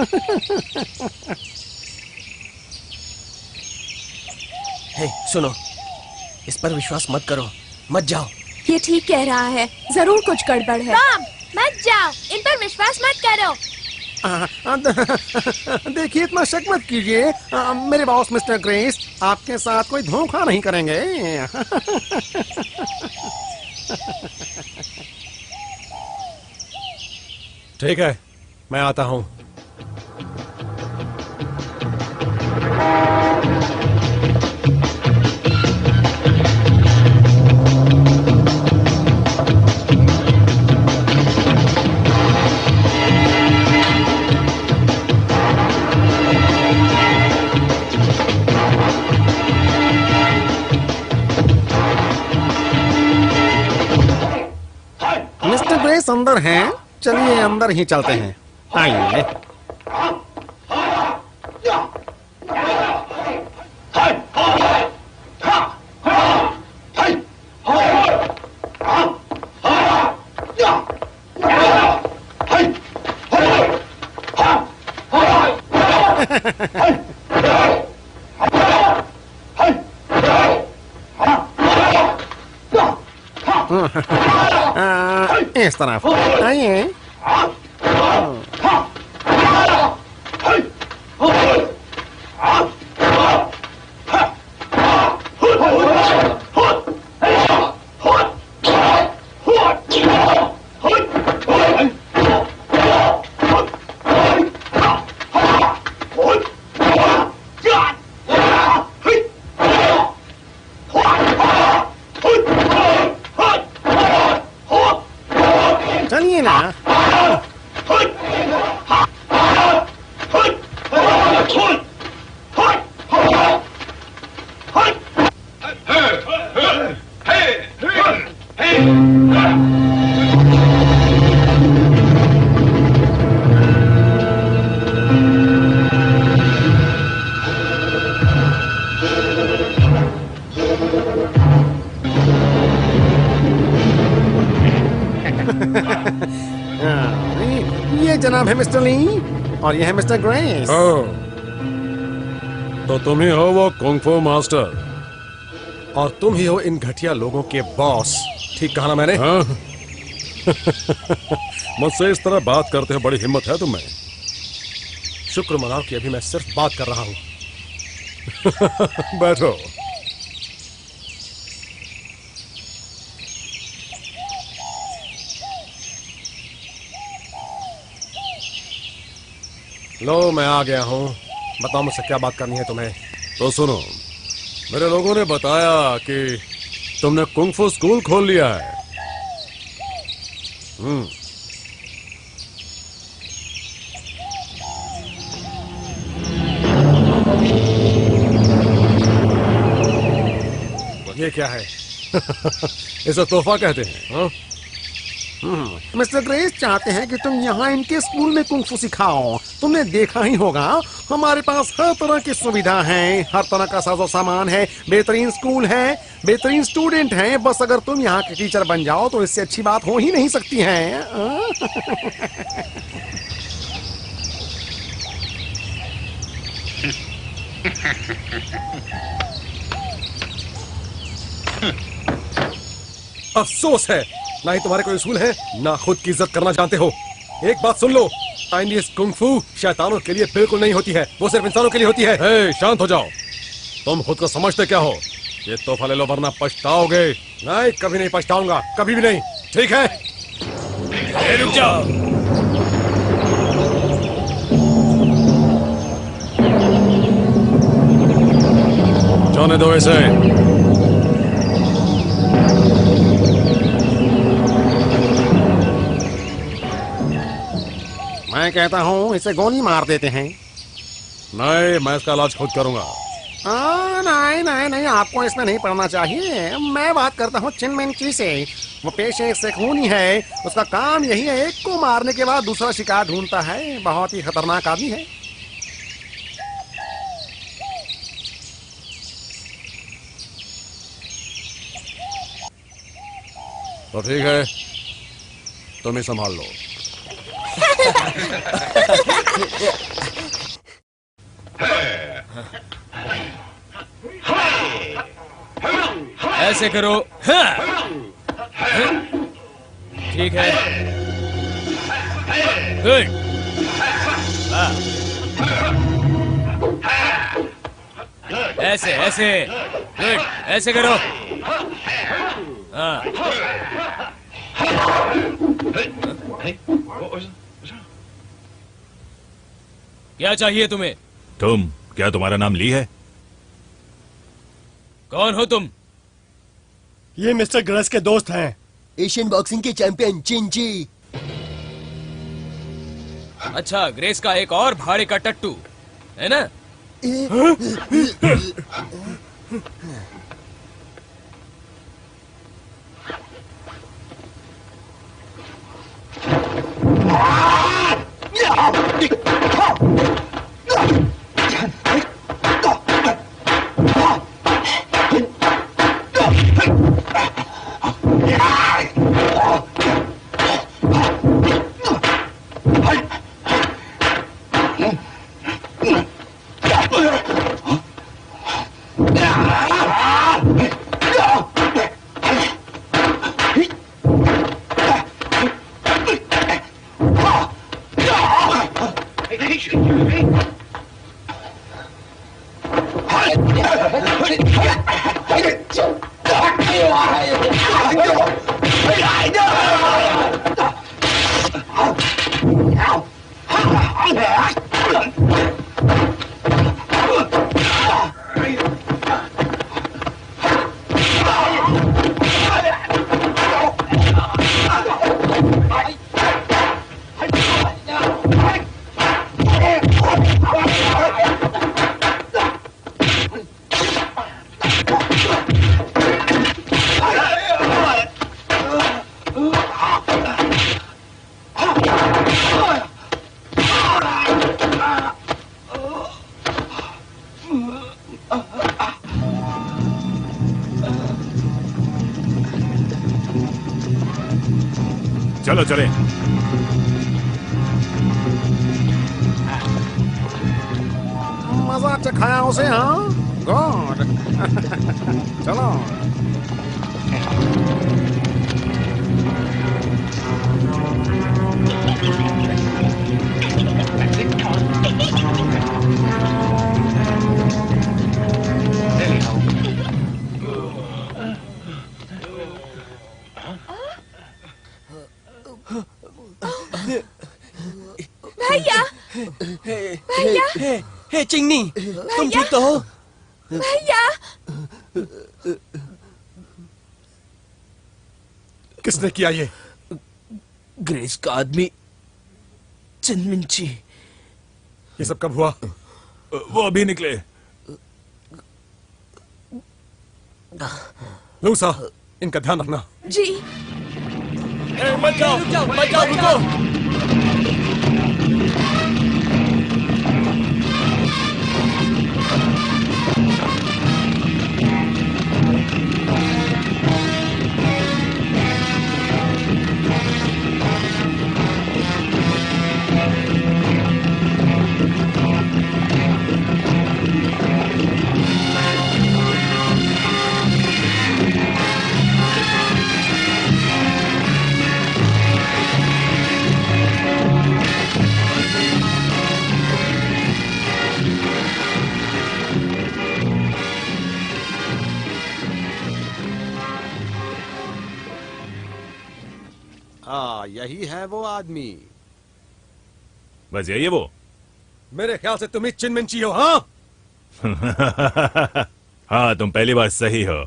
हे, सुनो, इस पर विश्वास मत करो, मत जाओ। ये ठीक कह रहा है, जरूर कुछ गड़बड़ है। टॉम, मत जाओ, इन पर विश्वास मत करो। देखिए, इतना शक मत कीजिए। मेरे बॉस मिस्टर ग्रेस आपके साथ कोई धोखा नहीं करेंगे। ठीक है, मैं आता हूं। मिस्टर ग्रेस अंदर हैं, चलिए अंदर ही चलते हैं। आइए। इस तरफ आइए। चलिए ना। ये जनाब है मिस्टर ली और ये है मिस्टर ग्रेस। तो तुम ही हो वो कुंग-फू मास्टर, और तुम ही हो इन घटिया लोगों के बॉस, ठीक कहा ना मैंने? हाँ। मुझसे इस तरह बात करते हो, बड़ी हिम्मत है तुम्हें। शुक्र मनाओ कि अभी मैं सिर्फ बात कर रहा हूं। बैठो। लो, मैं आ गया हूं। बताओ मुझसे क्या बात करनी है तुम्हें? तो सुनो, मेरे लोगों ने बताया कि तुमने कुंग-फू स्कूल खोल लिया है। ये क्या है? इसे तोहफा कहते हैं। हाँ? मिस्टर ग्रेस चाहते हैं कि तुम यहाँ इनके स्कूल में कुंग फू सिखाओ। तुमने देखा ही होगा हमारे पास हर तरह की सुविधा है, हर तरह का साजो सामान है, बेहतरीन स्कूल है, बेहतरीन स्टूडेंट हैं। बस अगर तुम यहाँ के टीचर बन जाओ तो इससे अच्छी बात हो ही नहीं सकती है। अफसोस है, ना ही तुम्हारे कोई उसूल है, ना खुद की इज्जत करना जानते हो। एक बात सुन लो, चाइनीज कुंग फू शैतानों के लिए बिल्कुल नहीं होती है, वो सिर्फ इंसानों के लिए होती है। हे, शांत हो जाओ। तुम खुद को समझते क्या हो? ये तोहफा ले लो वरना पछताओगे। नहीं, कभी नहीं पछताऊंगा, कभी भी नहीं। ठीक है? रुक जाओ। जाने दो इसे। मैं कहता हूँ इसे गोली मार देते हैं। नहीं, मैं इसका इलाज खुद करूंगा। नहीं नहीं नहीं, आपको इसमें नहीं पड़ना चाहिए। मैं बात करता हूँ चिनमिनची से। वो पेशे से खूनी है, उसका काम यही है, एक को मारने के बाद दूसरा शिकार ढूंढता है। बहुत ही खतरनाक आदमी है। तो ठीक है, तुम ही संभाल लो। ऐसे करो। हाँ। ठीक है, गुड। ऐसे ऐसे, गुड, ऐसे करो। हाँ। क्या चाहिए तुम्हें? तुम, क्या तुम्हारा नाम ली है? कौन हो तुम? ये मिस्टर ग्रेस के दोस्त हैं। एशियन बॉक्सिंग के चैंपियन चिंची। अच्छा, ग्रेस का एक और भाड़े का टट्टू है ना? चलो चले। मजा चखाया उसे। हाँ, गॉड। चलो। भैया, भैया, हे चिंगनी, तुम ठीक तो हो? भैया। किसने किया ये? ग्रेस का आदमी चिनमिनची। ये सब कब हुआ? वो अभी निकले। लूसा, इनका ध्यान रखना। जी। मत जाओ, मत जाओ, रुको। यही है वो आदमी। बस यही है वो। मेरे ख्याल से तुम ही चिनमिनची हो। हाँ हाँ, तुम पहली बार सही हो।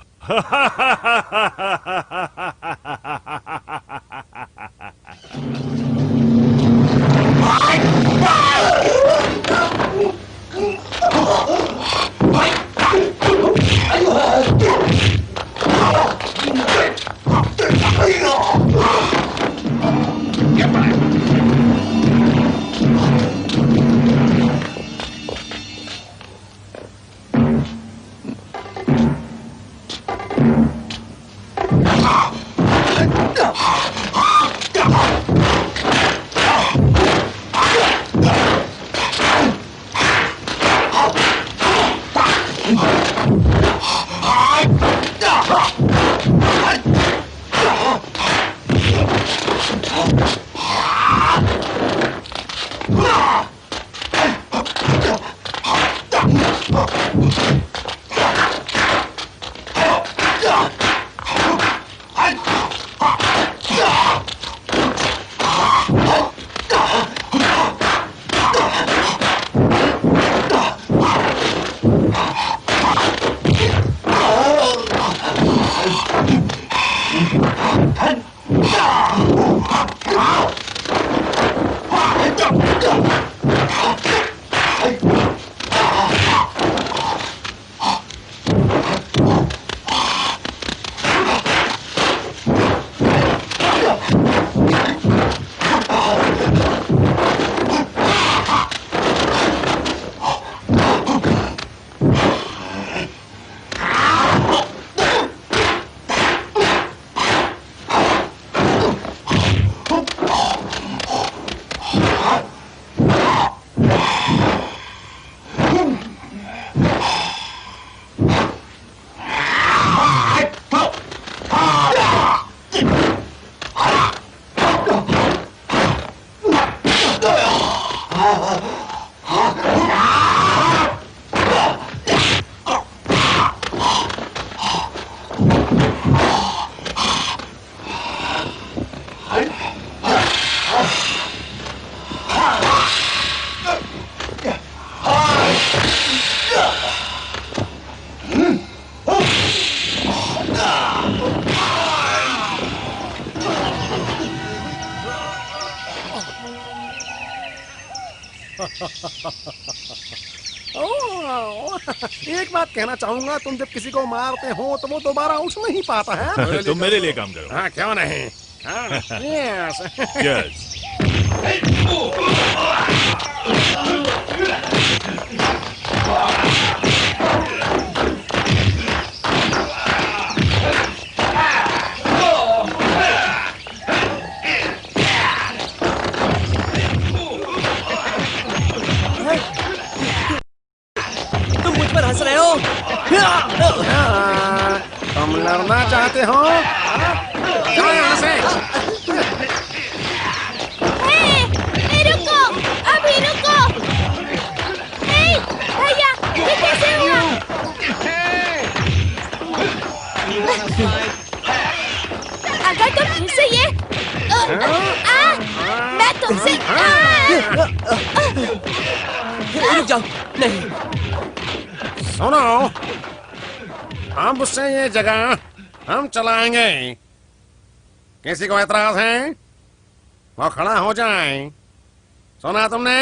एक बात कहना चाहूंगा, तुम जब किसी को मारते हो तो वो दोबारा उठ नहीं पाता है। तुम मेरे लिए काम करो। हाँ, क्यों नहीं। यस। तुम मुझ पर हंस रहे हो? तुम लड़ना चाहते हो? जाओ यहाँ से। रुको, अभी रुको। भैया, ये कैसे हुआ? अगर तुम फिर से ये मैं तुमसे रुक जाओ। नहीं, सुनो, हम उससे ये जगह हम चलाएंगे। किसी को एतराज है? वो खड़ा हो जाए। सुना तुमने?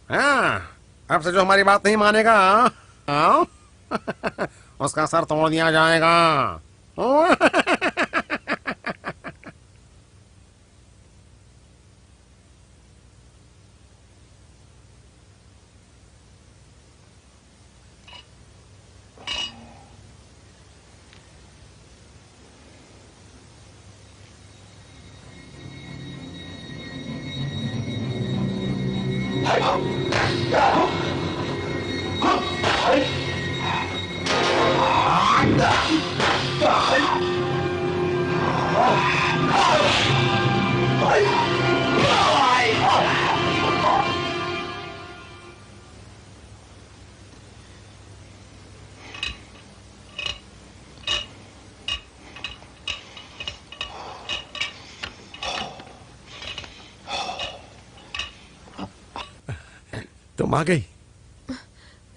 हाँ, अब से जो हमारी बात नहीं मानेगा, उसका सर तोड़ दिया जाएगा। तुम आ गई।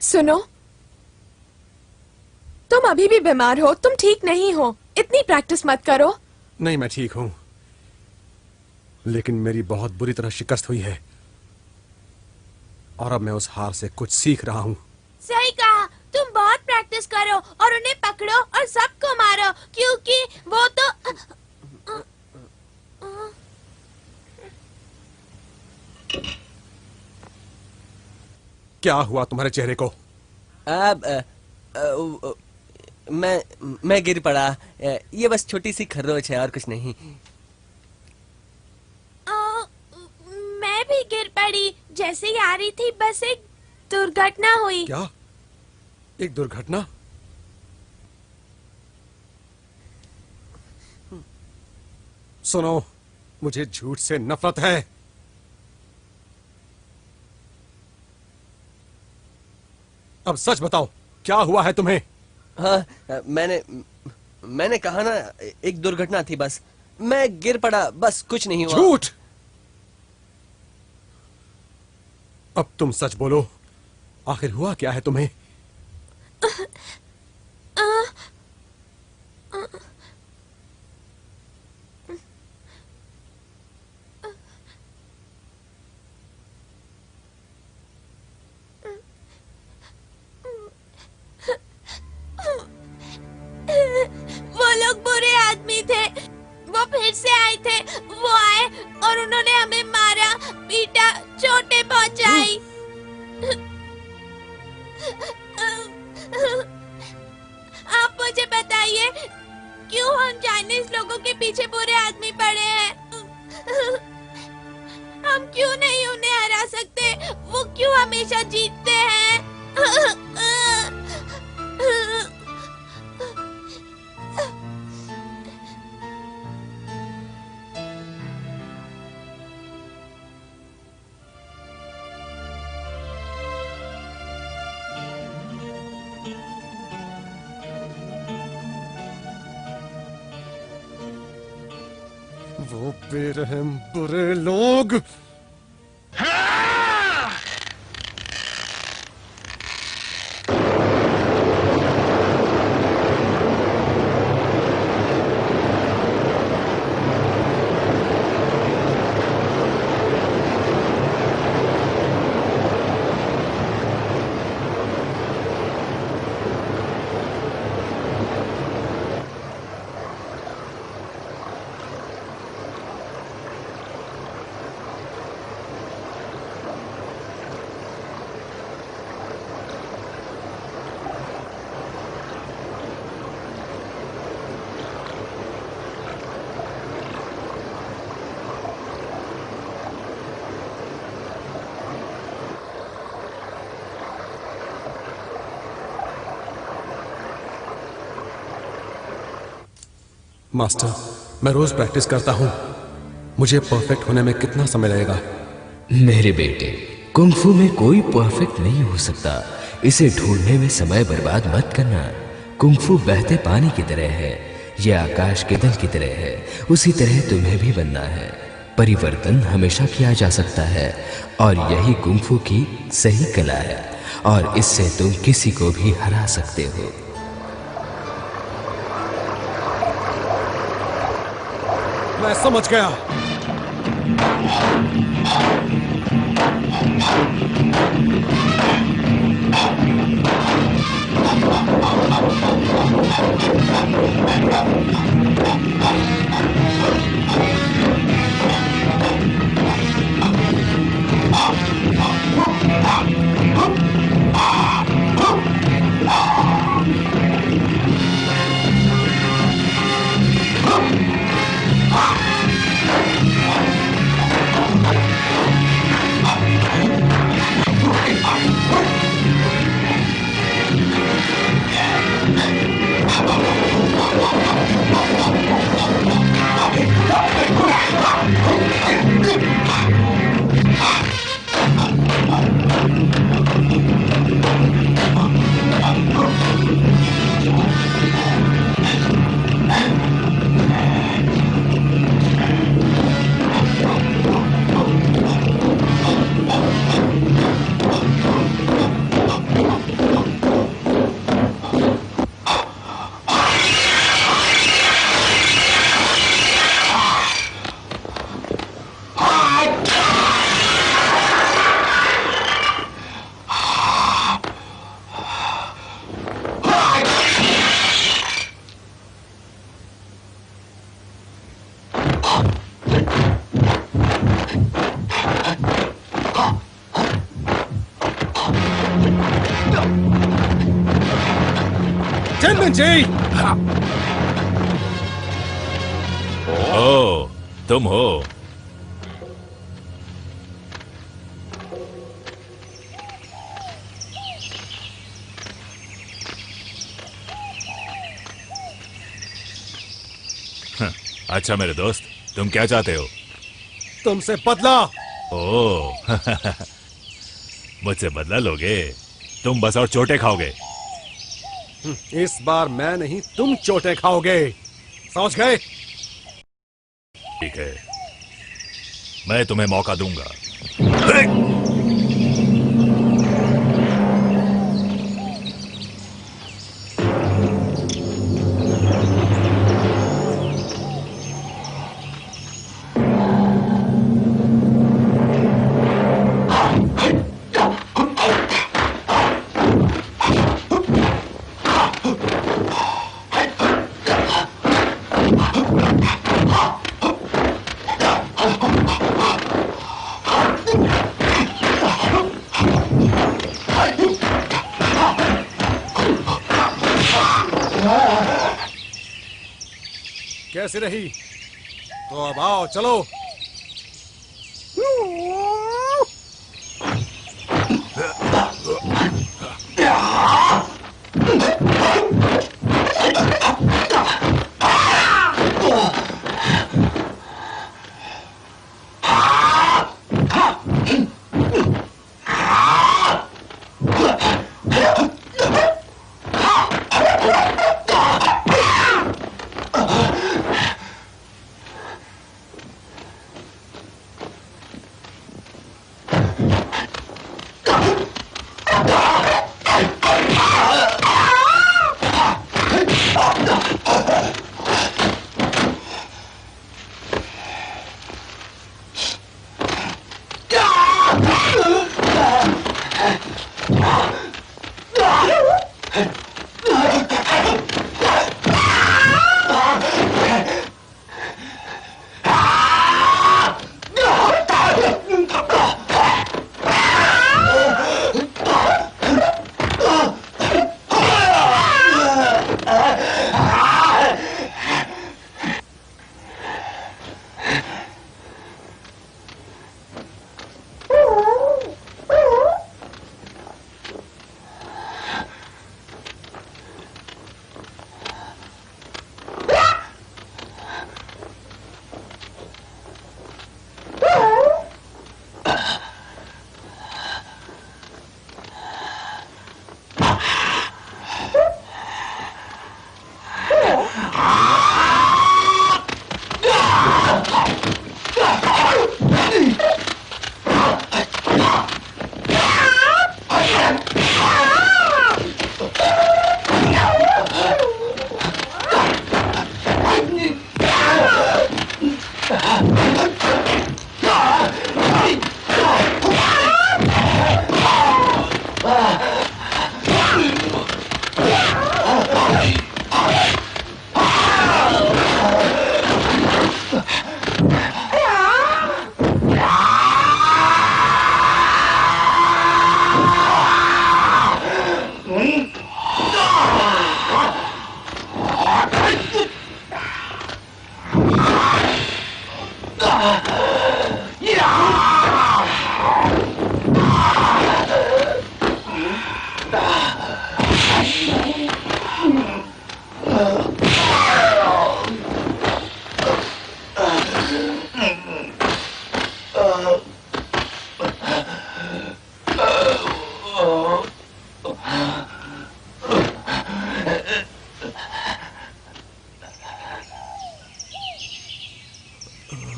सुनो, तुम अभी भी बीमार हो, तुम ठीक नहीं हो। इतनी प्रैक्टिस मत करो। नहीं, मैं ठीक हूं, लेकिन मेरी बहुत बुरी तरह शिकस्त हुई है और अब मैं उस हार से कुछ सीख रहा हूं। सही कहा, तुम बहुत प्रैक्टिस करो और उन्हें पकड़ो और सबको मारो, क्योंकि वो तो क्या हुआ तुम्हारे चेहरे को? मैं गिर पड़ा। ये बस छोटी सी खरोच है और कुछ नहीं। मैं भी गिर पड़ी। जैसे ही आ रही थी बस एक दुर्घटना हुई। क्या? एक दुर्घटना? सुनो, मुझे झूठ से नफरत है। अब सच बताओ, क्या हुआ है तुम्हें? हाँ, मैंने कहा ना, एक दुर्घटना थी बस। मैं गिर पड़ा, बस कुछ नहीं हुआ। झूठ! अब तुम सच बोलो, आखिर हुआ क्या है तुम्हें? वो लोग बुरे आदमी थे। वो फिर से आए थे। वो आए और उन्होंने हमें मारा, पीटा, चोटें पहुंचाई। आप मुझे बताइए, क्यों हम चाइनीज लोगों के पीछे बुरे आदमी पड़े हैं? हम क्यों नहीं उन्हें हरा सकते? वो क्यों हमेशा जीतते हैं? वो बेरहम बुरे लोग। मास्टर, मैं रोज प्रैक्टिस करता हूँ। मुझे परफेक्ट होने में कितना समय लगेगा? मेरे बेटे, कुंग-फू में कोई परफेक्ट नहीं हो सकता। इसे ढूंढने में समय बर्बाद मत करना। कुंग-फू बहते पानी की तरह है, यह आकाश के दल की तरह है। उसी तरह तुम्हें भी बनना है। परिवर्तन हमेशा किया जा सकता है और यही कुंग-फू की सही कला है, और इससे तुम किसी को भी हरा सकते हो। मैं समझ गया। जी। ओ, तुम हो। अच्छा मेरे दोस्त, तुम क्या चाहते हो? तुमसे बदला। ओ, मुझसे बदला लोगे? तुम बस और चोटें खाओगे। इस बार मैं नहीं, तुम चोटें खाओगे, समझ गए? ठीक है, मैं तुम्हें मौका दूंगा। कैसी रही? तो अब आओ, चलो।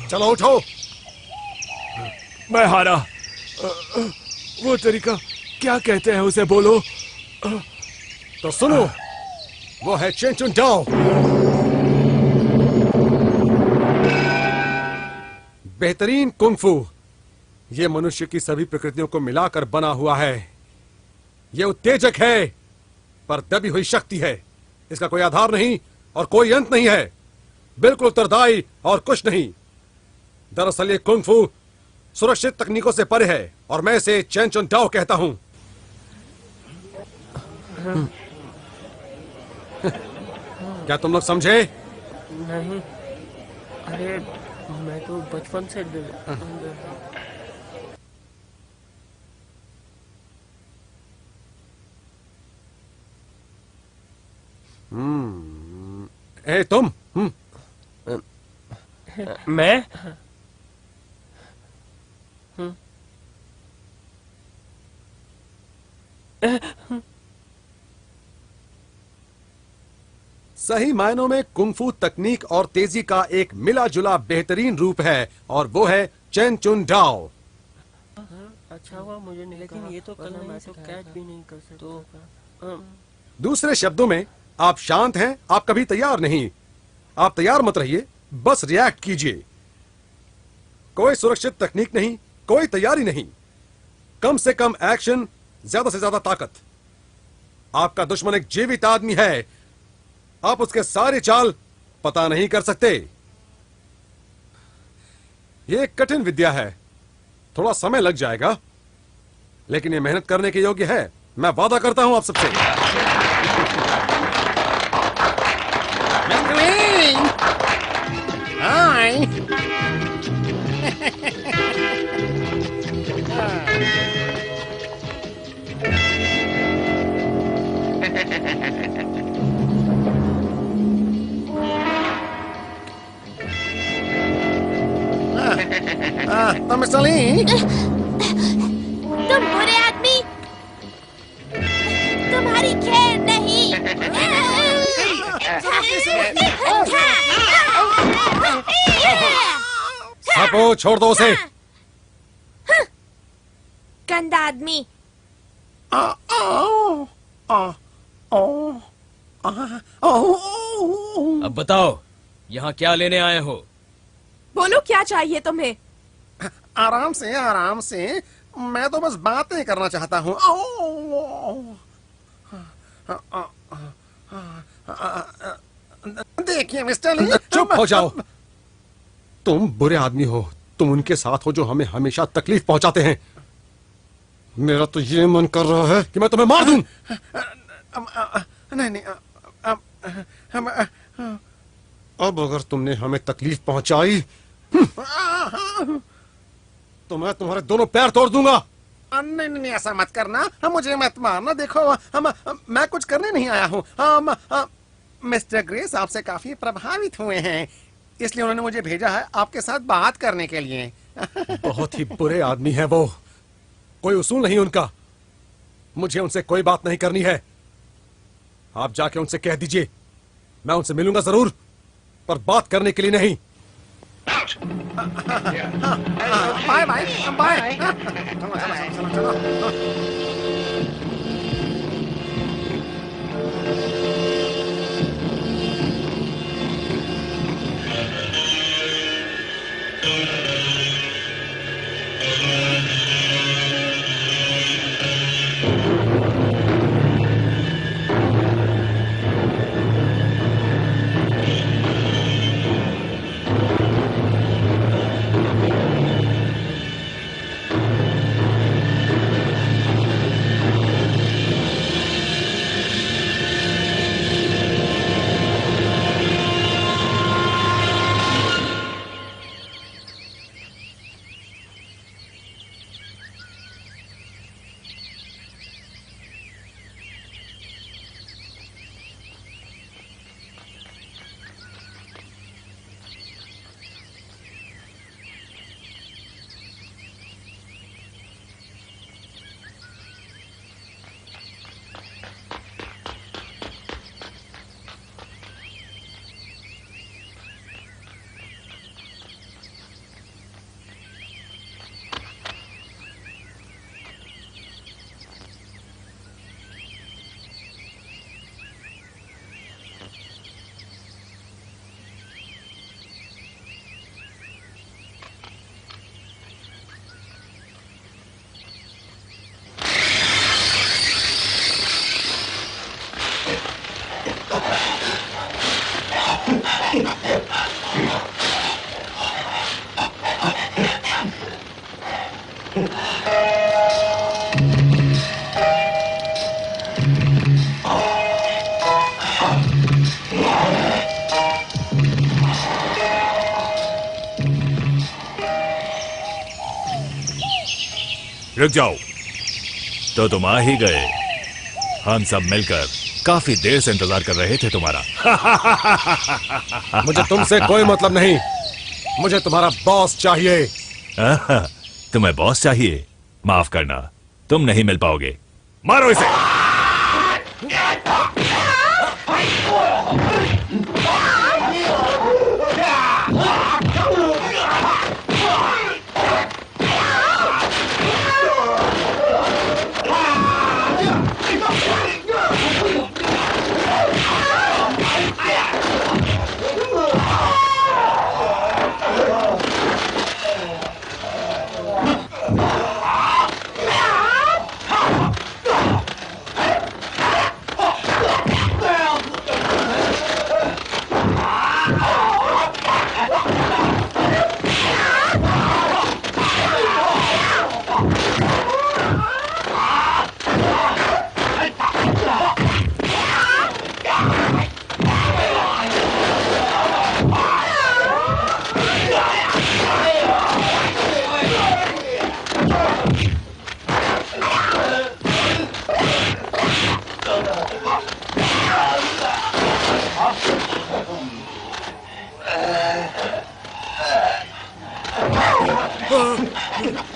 चलो उठो। मैं हारा। वो तरीका क्या कहते हैं उसे बोलो। तो सुनो, वो है चेन चुन डाओ। बेहतरीन कुंग-फू। ये मनुष्य की सभी प्रकृतियों को मिलाकर बना हुआ है। ये उत्तेजक है पर दबी हुई शक्ति है। इसका कोई आधार नहीं और कोई अंत नहीं है। बिल्कुल उत्तरदायी और कुछ नहीं। दरअसल ये कुंग-फू सुरक्षित तकनीकों से परे है और मैं इसे चेन चुन डाओ कहता हूं। क्या तुम लोग समझे? नहीं, अरे मैं तो बचपन से ए तुम मैं सही मायनों में कुंग-फू तकनीक और तेजी का एक मिला जुला बेहतरीन रूप है और वो है चेन चुन डाओ। अच्छा हुआ मुझे नहीं, लेकिन ये तो कल मैं तो कैच भी नहीं कर सकता। दूसरे शब्दों में आप शांत हैं, आप कभी तैयार नहीं। आप तैयार मत रहिए, बस रिएक्ट कीजिए। कोई सुरक्षित तकनीक नहीं, कोई तैयारी नहीं, कम से कम एक्शन, ज्यादा से ज्यादा ताकत। आपका दुश्मन एक जीवित आदमी है। आप उसके सारी चाल पता नहीं कर सकते। यह एक कठिन विद्या है, थोड़ा समय लग जाएगा, लेकिन यह मेहनत करने के योग्य है। मैं वादा करता हूं आप सबसे। हाय। तो मिस्टर ली, तुम बुरे आदमी, तुम्हारी खैर नहीं। सापो, छोड़ दो उसे। गंदा आदमी। अब बताओ, यहाँ क्या लेने आए हो? बोलो क्या चाहिए तुम्हें? आराम से, आराम से। मैं तो बस बातें करना चाहता हूँ। देखिए मिस्टर ली, चुप हो जाओ। तुम बुरे आदमी हो। तुम उनके साथ हो जो हमें हमेशा तकलीफ पहुंचाते हैं। मेरा तो ये मन कर रहा है कि मैं तुम्हें मार दूं। नहीं, अब अगर तुमने हमें तकलीफ पहुंचाई तो मैं तुम्हारे दोनों पैर तोड़ दूंगा। नहीं नहीं, ऐसा मत करना। मुझे मत मारना। देखो, मैं कुछ करने नहीं आया हूँ। मिस्टर ग्रेस आपसे काफी प्रभावित हुए हैं, इसलिए उन्होंने मुझे भेजा है आपके साथ बात करने के लिए। बहुत ही बुरे आदमी है वो। कोई उसूल नहीं उनका। मुझे उनसे कोई बात नहीं करनी है। आप जाके उनसे कह दीजिए मैं उनसे मिलूंगा जरूर, पर बात करने के लिए नहीं। Bye bye bye. चलो चलो चलो। रुक जाओ। तो तुम आ ही गए। हम सब मिलकर काफी देर से इंतजार कर रहे थे तुम्हारा। मुझे तुमसे कोई मतलब नहीं, मुझे तुम्हारा बॉस चाहिए। तुम्हें बॉस चाहिए? माफ करना, तुम नहीं मिल पाओगे। मारो इसे।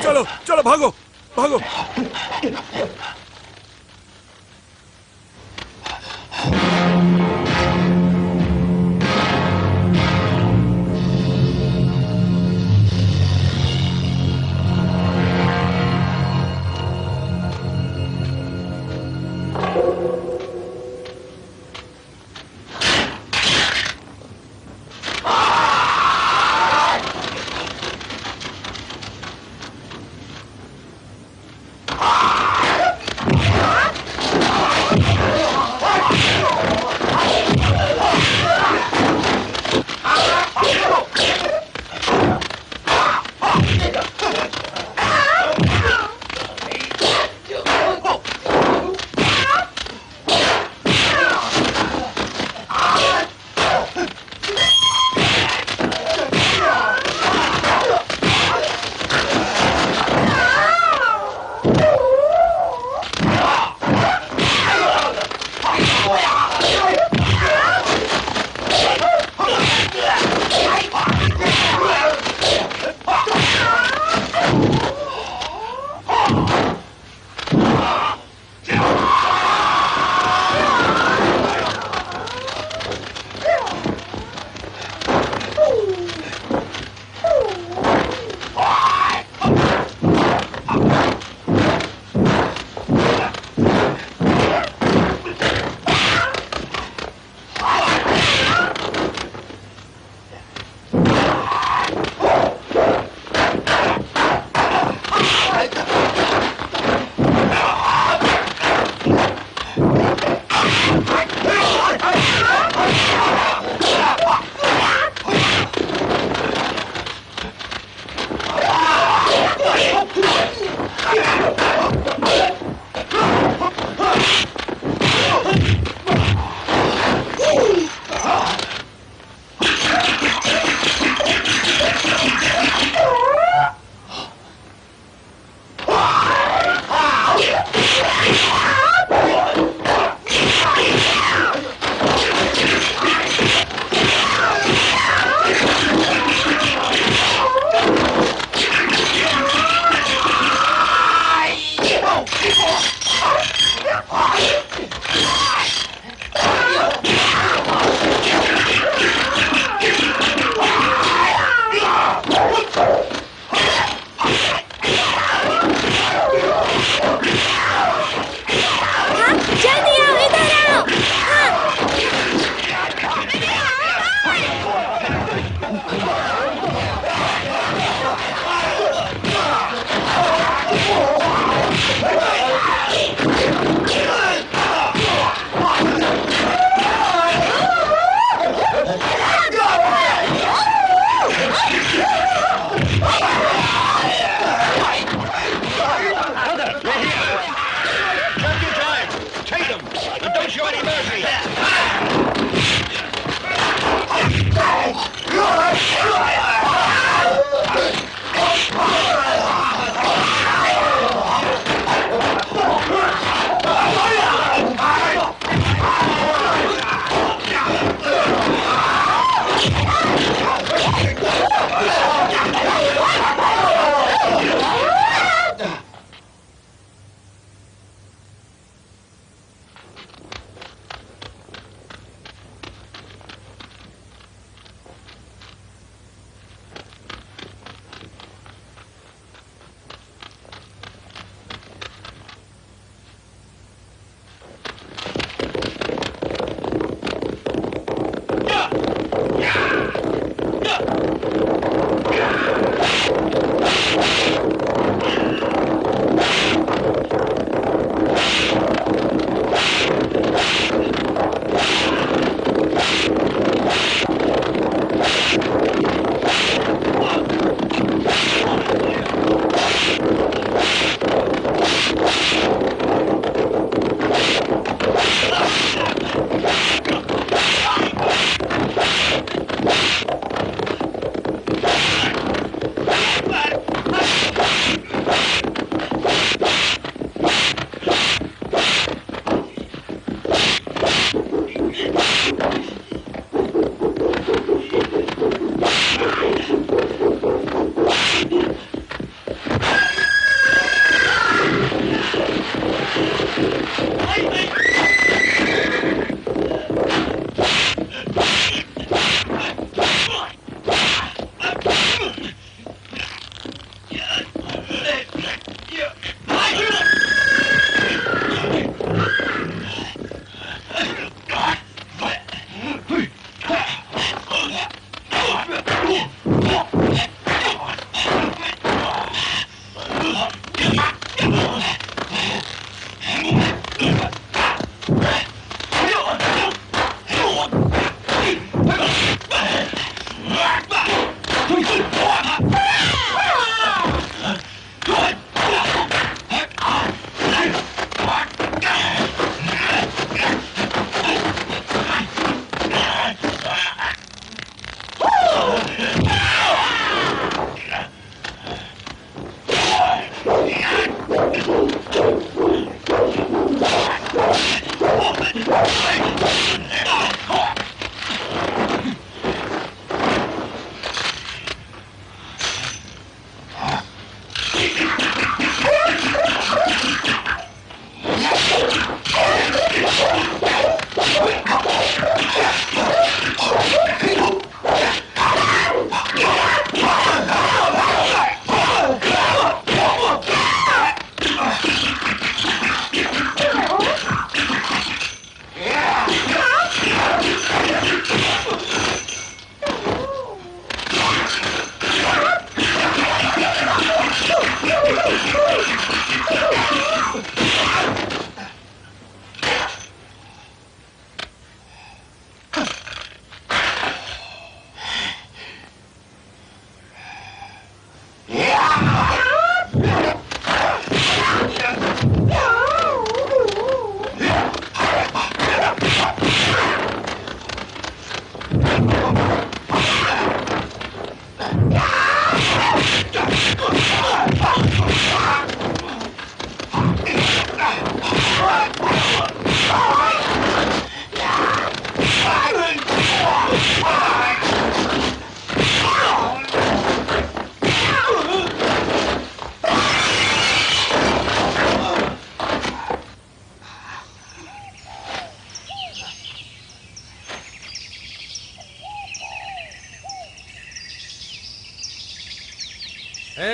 चलो चलो, भागो भागो।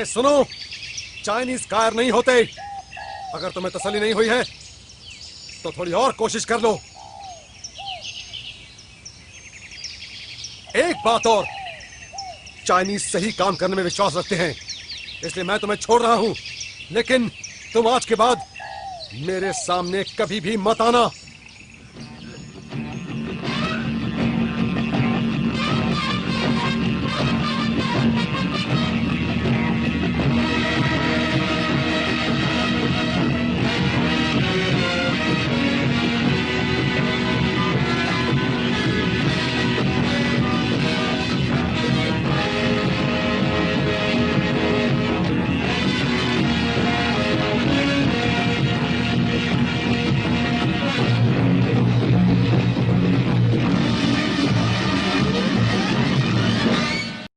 सुनो, चाइनीज कायर नहीं होते। अगर तुम्हें तसल्ली नहीं हुई है तो थोड़ी और कोशिश कर लो। एक बात और, चाइनीज सही काम करने में विश्वास रखते हैं, इसलिए मैं तुम्हें छोड़ रहा हूं, लेकिन तुम आज के बाद मेरे सामने कभी भी मत आना।